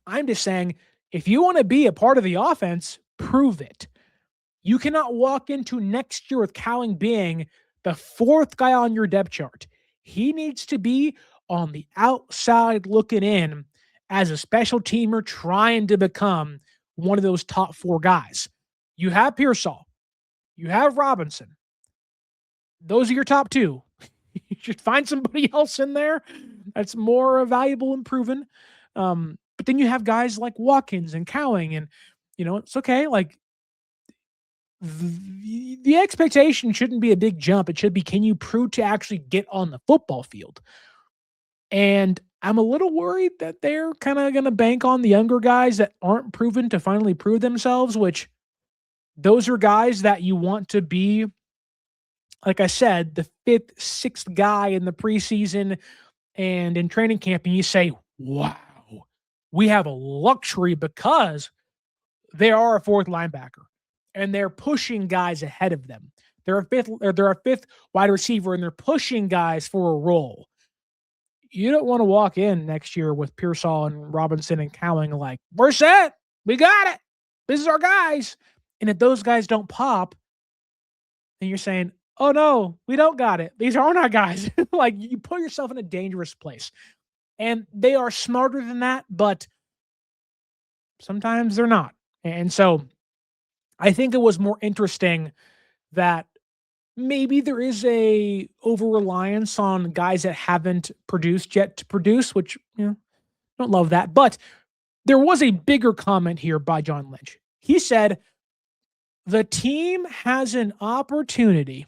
I'm just saying if you want to be a part of the offense, prove it. You cannot walk into next year with Cowing being the 4th guy on your depth chart. He needs to be on the outside looking in as a special teamer trying to become one of those top 4 guys. You have Pearsall. You have Robinson. Those are your top 2. You should find somebody else in there that's more valuable and proven. But then you have guys like Watkins and Cowing, and it's okay. Like the expectation shouldn't be a big jump. It should be, can you prove to actually get on the football field? And I'm a little worried that they're kind of going to bank on the younger guys that aren't proven to finally prove themselves, which those are guys that you want to be, like I said, the 5th, 6th guy in the preseason and in training camp. And you say, wow, we have a luxury because they are a 4th linebacker and they're pushing guys ahead of them. They're a 5th wide receiver and they're pushing guys for a role. You don't want to walk in next year with Pearsall and Robinson and Cowing like, we're set. We got it. This is our guys. And if those guys don't pop, then you're saying, oh no, we don't got it. These aren't our guys. Like, you put yourself in a dangerous place. And they are smarter than that, but sometimes they're not. And so I think it was more interesting that maybe there is a over-reliance on guys that haven't produced yet to produce, which, don't love that. But there was a bigger comment here by John Lynch. He said, the team has an opportunity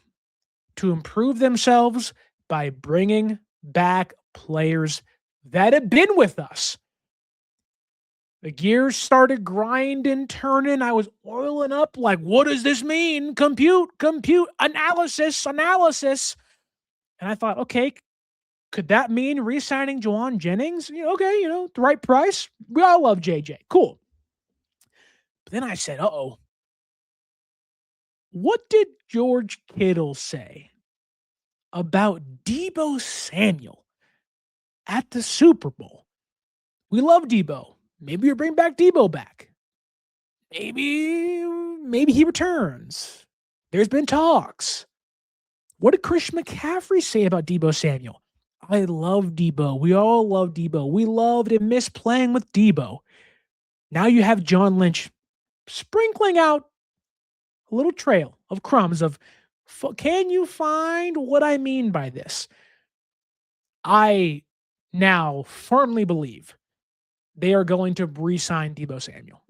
to improve themselves by bringing back players that have been with us. The gears started grinding, turning. I was oiling up like, what does this mean? Compute, analysis. And I thought, okay, could that mean re-signing Juwan Jennings? Okay, the right price. We all love JJ. Cool. But then I said, uh-oh. What did George Kittle say about Deebo Samuel at the Super Bowl? We love Deebo. Maybe you bring back Deebo back. Maybe he returns. There's been talks. What did Christian McCaffrey say about Deebo Samuel? I love Deebo. We all love Deebo. We loved and missed playing with Deebo. Now you have John Lynch sprinkling out a little trail of crumbs of Can you find what I mean by this? I now firmly believe they are going to re-sign Deebo Samuel,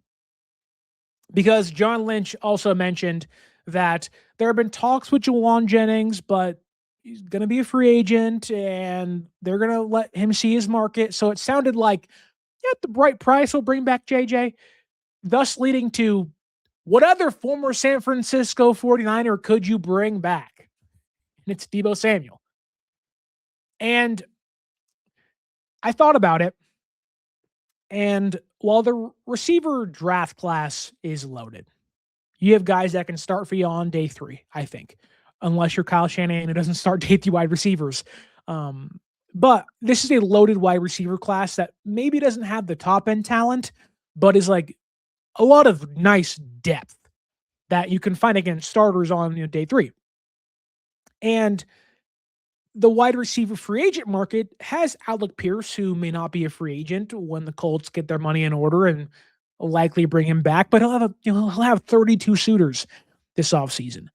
because John Lynch also mentioned that there have been talks with Jawan Jennings, but he's going to be a free agent and they're going to let him see his market. So it sounded like, yeah, the right price will bring back JJ, thus leading to, what other former San Francisco 49er could you bring back? And it's Deebo Samuel. And I thought about it. And while the receiver draft class is loaded, you have guys that can start for you on day 3, I think, unless you're Kyle Shanahan who doesn't start day 3 wide receivers. But this is a loaded wide receiver class that maybe doesn't have the top end talent, but is like a lot of nice depth that you can find against starters on day 3. And the wide receiver free agent market has Alec Pierce, who may not be a free agent when the Colts get their money in order and likely bring him back, but he'll have 32 suitors this offseason.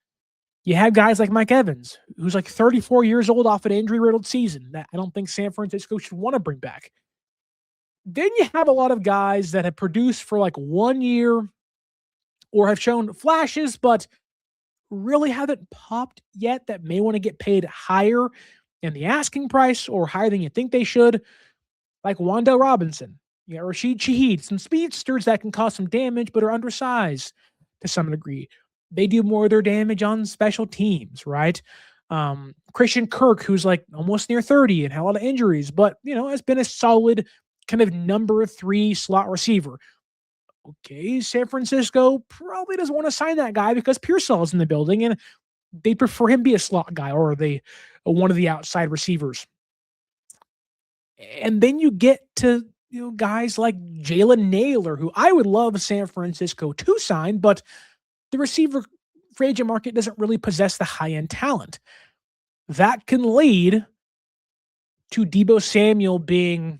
You have guys like Mike Evans, who's like 34 years old off an injury-riddled season that I don't think San Francisco should want to bring back. Then you have a lot of guys that have produced for like 1 year or have shown flashes, but really haven't popped yet, that may want to get paid higher in the asking price or higher than you think they should, like Wanda Robinson, Rashid Shaheed, some speedsters that can cause some damage but are undersized to some degree. They do more of their damage on special teams, right? Christian Kirk, who's like almost near 30 and had a lot of injuries, but has been a solid kind of number 3 slot receiver. Okay, San Francisco probably doesn't want to sign that guy because Pearsall is in the building and they prefer him be a slot guy or one of the outside receivers. And then you get to guys like Jalen Naylor, who I would love San Francisco to sign, but the receiver free agent market doesn't really possess the high-end talent. That can lead to Deebo Samuel being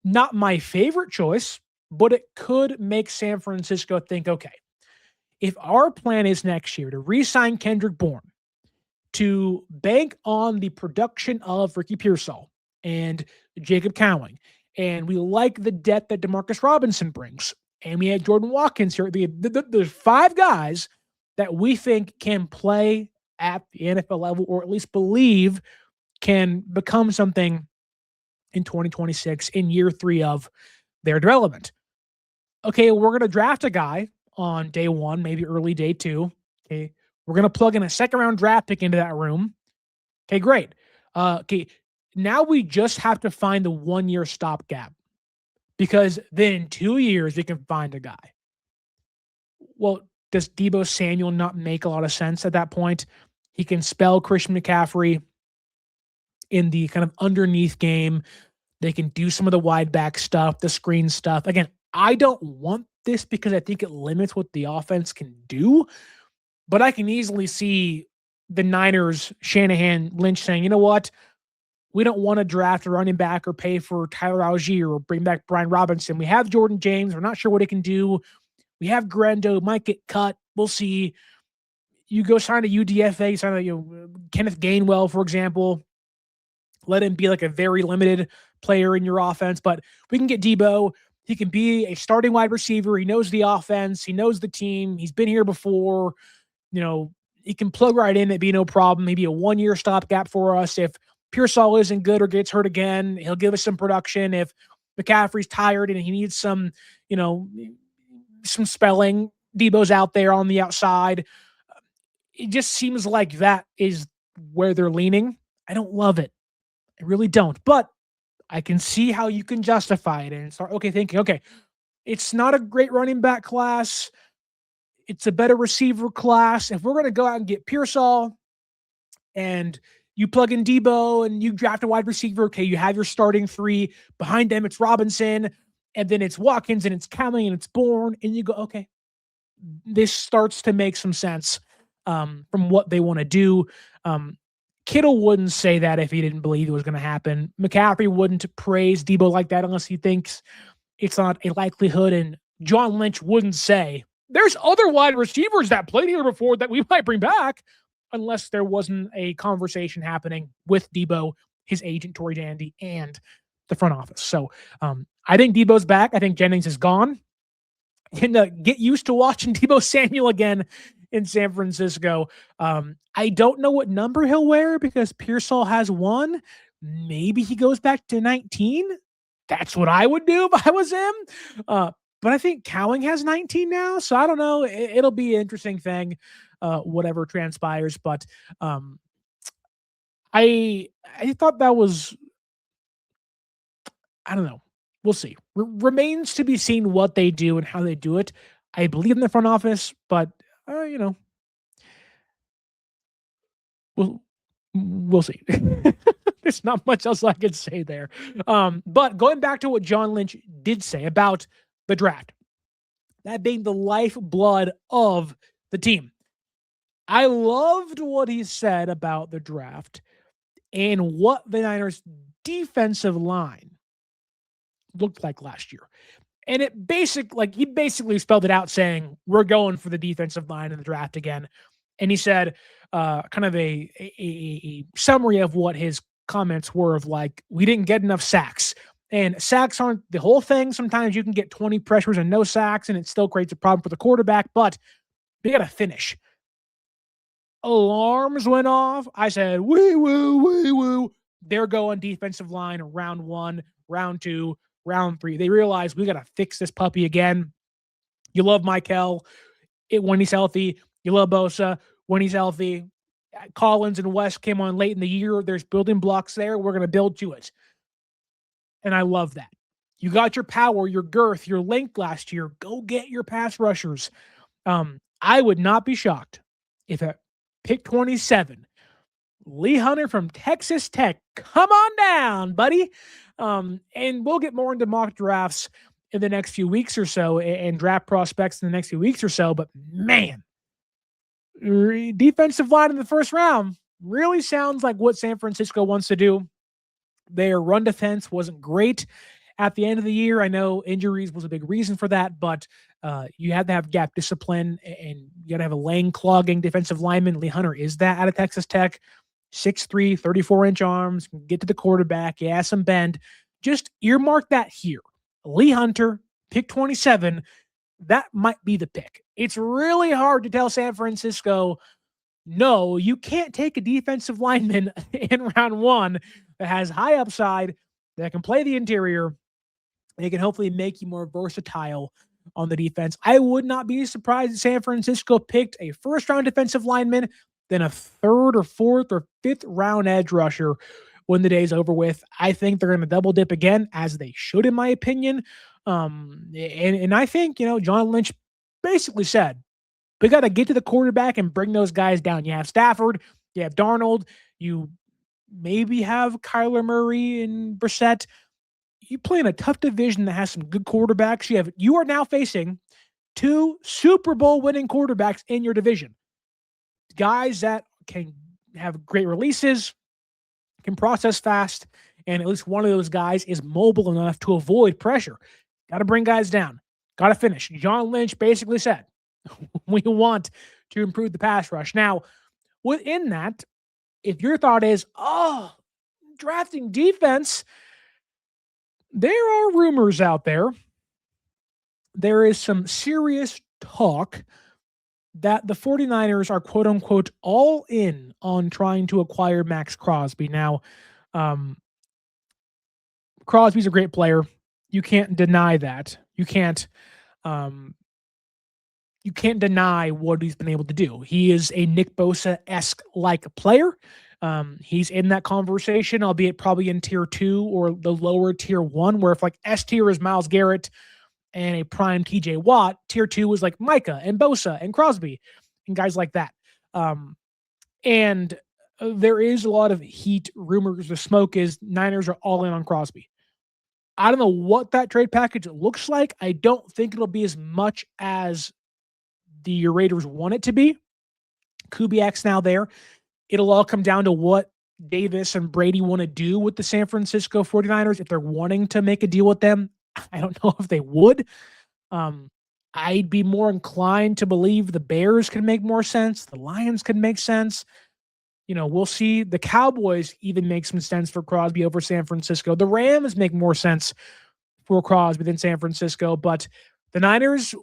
not my favorite choice, but it could make San Francisco think, okay, if our plan is next year to re-sign Kendrick Bourne, to bank on the production of Ricky Pearsall and Jacob Cowing, and we like the depth that Demarcus Robinson brings, and we had Jordan Watkins here, there's 5 guys that we think can play at the NFL level, or at least believe can become something in 2026 in year 3 of their development. Okay, we're going to draft a guy on day 1, maybe early day 2. Okay, we're going to plug in a second-round draft pick into that room. Okay, great. Okay, now we just have to find the 1-year stopgap, because then in 2 years we can find a guy. Well, does Deebo Samuel not make a lot of sense at that point? He can spell Christian McCaffrey in the kind of underneath game. They can do some of the wide back stuff, the screen stuff. Again, I don't want this because I think it limits what the offense can do, but I can easily see the Niners, Shanahan, Lynch saying, you know what? We don't want to draft a running back or pay for Tyler Algier or bring back Brian Robinson. We have Jordan James. We're not sure what he can do. We have Grendo, might get cut. We'll see. You go sign a UDFA, sign a Kenneth Gainwell, for example. Let him be like a very limited player in your offense, but we can get Deebo. He can be a starting wide receiver. He knows the offense. He knows the team. He's been here before. He can plug right in. It'd be no problem. Maybe a 1-year stopgap for us. If Pearsall isn't good or gets hurt again, he'll give us some production. If McCaffrey's tired and he needs some spelling, Deebo's out there on the outside. It just seems like that is where they're leaning. I don't love it. I really don't. But I can see how you can justify it and start thinking, okay, it's not a great running back class. It's a better receiver class. If we're going to go out and get Pearsall and you plug in Deebo and you draft a wide receiver, okay, you have your starting 3. Behind them, it's Robinson, and then it's Watkins, and it's Cowing, and it's Bourne, and you go, okay, this starts to make some sense from what they want to do. Kittle wouldn't say that if he didn't believe it was going to happen. McCaffrey wouldn't praise Deebo like that unless he thinks it's not a likelihood. And John Lynch wouldn't say, there's other wide receivers that played here before that we might bring back, unless there wasn't a conversation happening with Deebo, his agent, Tory Dandy, and the front office. So I think Deebo's back. I think Jennings is gone. And get used to watching Deebo Samuel again in San Francisco. I don't know what number he'll wear because Pearsall has one. Maybe he goes back to 19. That's what I would do if I was him. But I think Cowing has 19 now. So I don't know. It'll be an interesting thing, whatever transpires. But I thought that was, I don't know. We'll see. Remains to be seen what they do and how they do it. I believe in the front office, but we'll see. There's not much else I could say there. But going back to what John Lynch did say about the draft, that being the lifeblood of the team. I loved what he said about the draft and what the Niners' defensive line looked like last year. And he basically spelled it out saying, we're going for the defensive line in the draft again. And he said, kind of a summary of what his comments were of like, we didn't get enough sacks. And sacks aren't the whole thing. Sometimes you can get 20 pressures and no sacks, and it still creates a problem for the quarterback, but we got to finish. Alarms went off. I said, wee woo. They're going defensive line round 1, round 2, round 3. They realized we got to fix this puppy again. You love Michael when he's healthy. You love Bosa when he's healthy. Collins and West came on late in the year. There's building blocks there. We're going to build to it. And I love that. You got your power, your girth, your length last year. Go get your pass rushers. I would not be shocked if at pick 27, Lee Hunter from Texas Tech, come on down, buddy. And we'll get more into mock drafts in the next few weeks or so and draft prospects in the next few weeks or so. But man, defensive line in the first round really sounds like what San Francisco wants to do. Their run defense wasn't great at the end of the year. I know injuries was a big reason for that, but you have to have gap discipline and you got to have a lane clogging defensive lineman. Lee Hunter is that out of Texas Tech. 6'3", 34-inch arms, get to the quarterback, some bend. Just earmark that here. Lee Hunter, pick 27, that might be the pick. It's really hard to tell San Francisco, no, you can't take a defensive lineman in round 1 that has high upside, that can play the interior, and can hopefully make you more versatile on the defense. I would not be surprised if San Francisco picked a first-round defensive lineman, then a 3rd or 4th or 5th round edge rusher when the day's over with. I think they're going to double dip again, as they should, in my opinion. And I think, John Lynch basically said, we got to get to the quarterback and bring those guys down. You have Stafford, you have Darnold, you maybe have Kyler Murray and Brissett. You play in a tough division that has some good quarterbacks. You are now facing 2 Super Bowl winning quarterbacks in your division. Guys that can have great releases, can process fast, and at least one of those guys is mobile enough to avoid pressure. Got to bring guys down. Got to finish. John Lynch basically said, we want to improve the pass rush. Now, within that, if your thought is, drafting defense, there are rumors out there. There is some serious talk that the 49ers are quote-unquote all in on trying to acquire Maxx Crosby. Now, Crosby's a great player. You can't deny that. You can't deny what he's been able to do. He is a Nick Bosa-esque like player. He's in that conversation, albeit probably in tier 2 or the lower tier 1, where if like S tier is Myles Garrett and a prime TJ Watt, tier 2 was like Micah and Bosa and Crosby and guys like that. And there is a lot of heat, rumors, the smoke is Niners are all in on Crosby. I don't know what that trade package looks like. I don't think it'll be as much as the Raiders want it to be. Kubiak's now there. It'll all come down to what Davis and Brady want to do with the San Francisco 49ers. If they're wanting to make a deal with them, I don't know if they would. I'd be more inclined to believe the Bears can make more sense. The Lions can make sense. We'll see. The Cowboys even make some sense for Crosby over San Francisco. The Rams make more sense for Crosby than San Francisco, but the Niners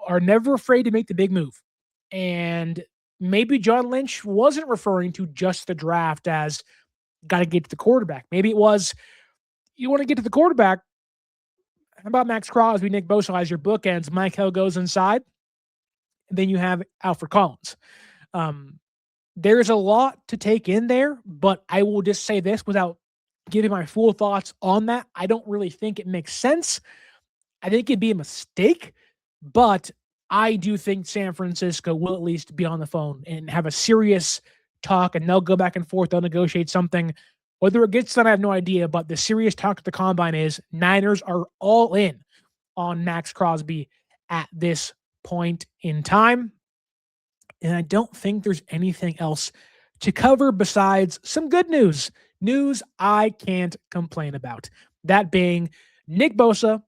are never afraid to make the big move. And maybe John Lynch wasn't referring to just the draft as got to get to the quarterback. Maybe it was, you want to get to the quarterback. How about Maxx Crosby, Nick Bosa as your bookends? Mike Hill goes inside. And then you have Alfred Collins. There's a lot to take in there, but I will just say this without giving my full thoughts on that. I don't really think it makes sense. I think it'd be a mistake, but I do think San Francisco will at least be on the phone and have a serious talk, and they'll go back and forth. They'll negotiate something. Whether it gets done, I have no idea, but the serious talk at the combine is Niners are all in on Maxx Crosby at this point in time. And I don't think there's anything else to cover besides some good news. News I can't complain about. That being Nick Bosa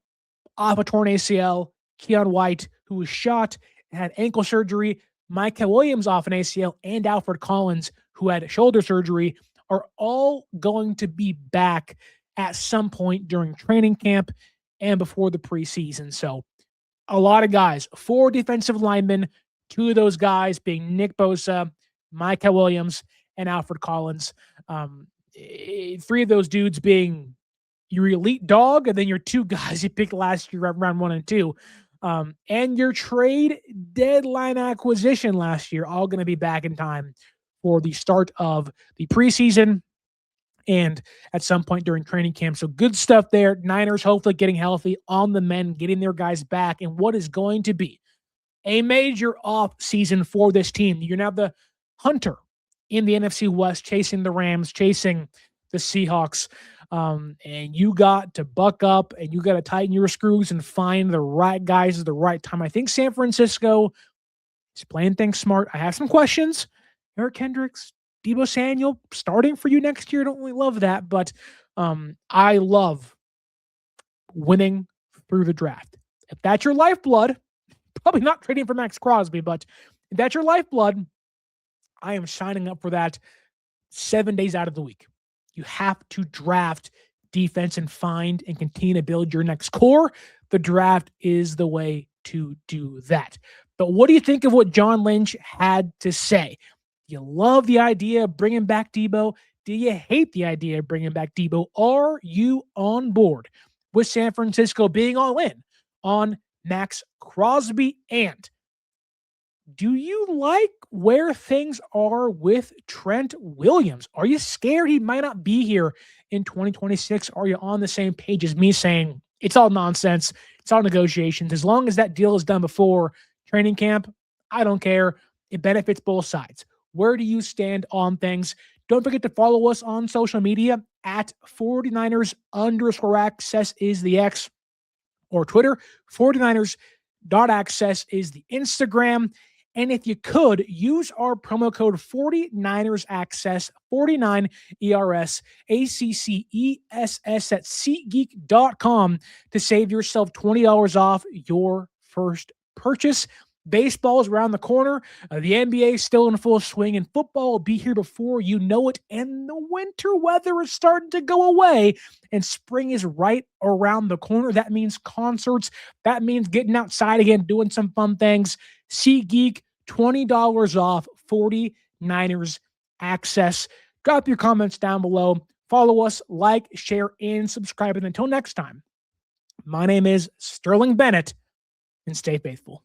off a torn ACL, Keon White, who was shot and had ankle surgery, Michael Williams off an ACL, and Alfred Collins, who had shoulder surgery, are all going to be back at some point during training camp and before the preseason. So a lot of guys, 4 defensive linemen, 2 of those guys being Nick Bosa, Michael Williams, and Alfred Collins. 3 of those dudes being your elite dog, and then your 2 guys you picked last year at round 1 and 2. And your trade deadline acquisition last year, all going to be back in time for the start of the preseason and at some point during training camp. So good stuff there. Niners hopefully getting healthy on the men, getting their guys back in what is going to be a major off season for this team. You're now the hunter in the NFC West, chasing the Rams, chasing the Seahawks. And you got to buck up and you got to tighten your screws and find the right guys at the right time. I think San Francisco is playing things smart. I have some questions. Eric Kendricks, Deebo Samuel starting for you next year. I don't really love that, but I love winning through the draft. If that's your lifeblood, probably not trading for Maxx Crosby, but if that's your lifeblood, I am signing up for that 7 days out of the week. You have to draft defense and find and continue to build your next core. The draft is the way to do that. But what do you think of what John Lynch had to say? Do you love the idea of bringing back Deebo? Do you hate the idea of bringing back Deebo? Are you on board with San Francisco being all in on Maxx Crosby? And do you like where things are with Trent Williams? Are you scared he might not be here in 2026? Are you on the same page as me saying it's all nonsense, it's all negotiations? As long as that deal is done before training camp, I don't care. It benefits both sides. Where do you stand on things? Don't forget to follow us on social media at 49ers_access is the X, or Twitter. 49ers.access is the Instagram. And if you could, use our promo code 49ersaccess, 49 ERS ACCESS at SeatGeek.com to save yourself $20 off your first purchase. Baseball is around the corner. The NBA is still in full swing, and football will be here before you know it. And the winter weather is starting to go away, and spring is right around the corner. That means concerts. That means getting outside again, doing some fun things. SeatGeek, $20 off 49ers access. Drop your comments down below. Follow us, like, share, and subscribe. And until next time, my name is Sterling Bennett, and stay faithful.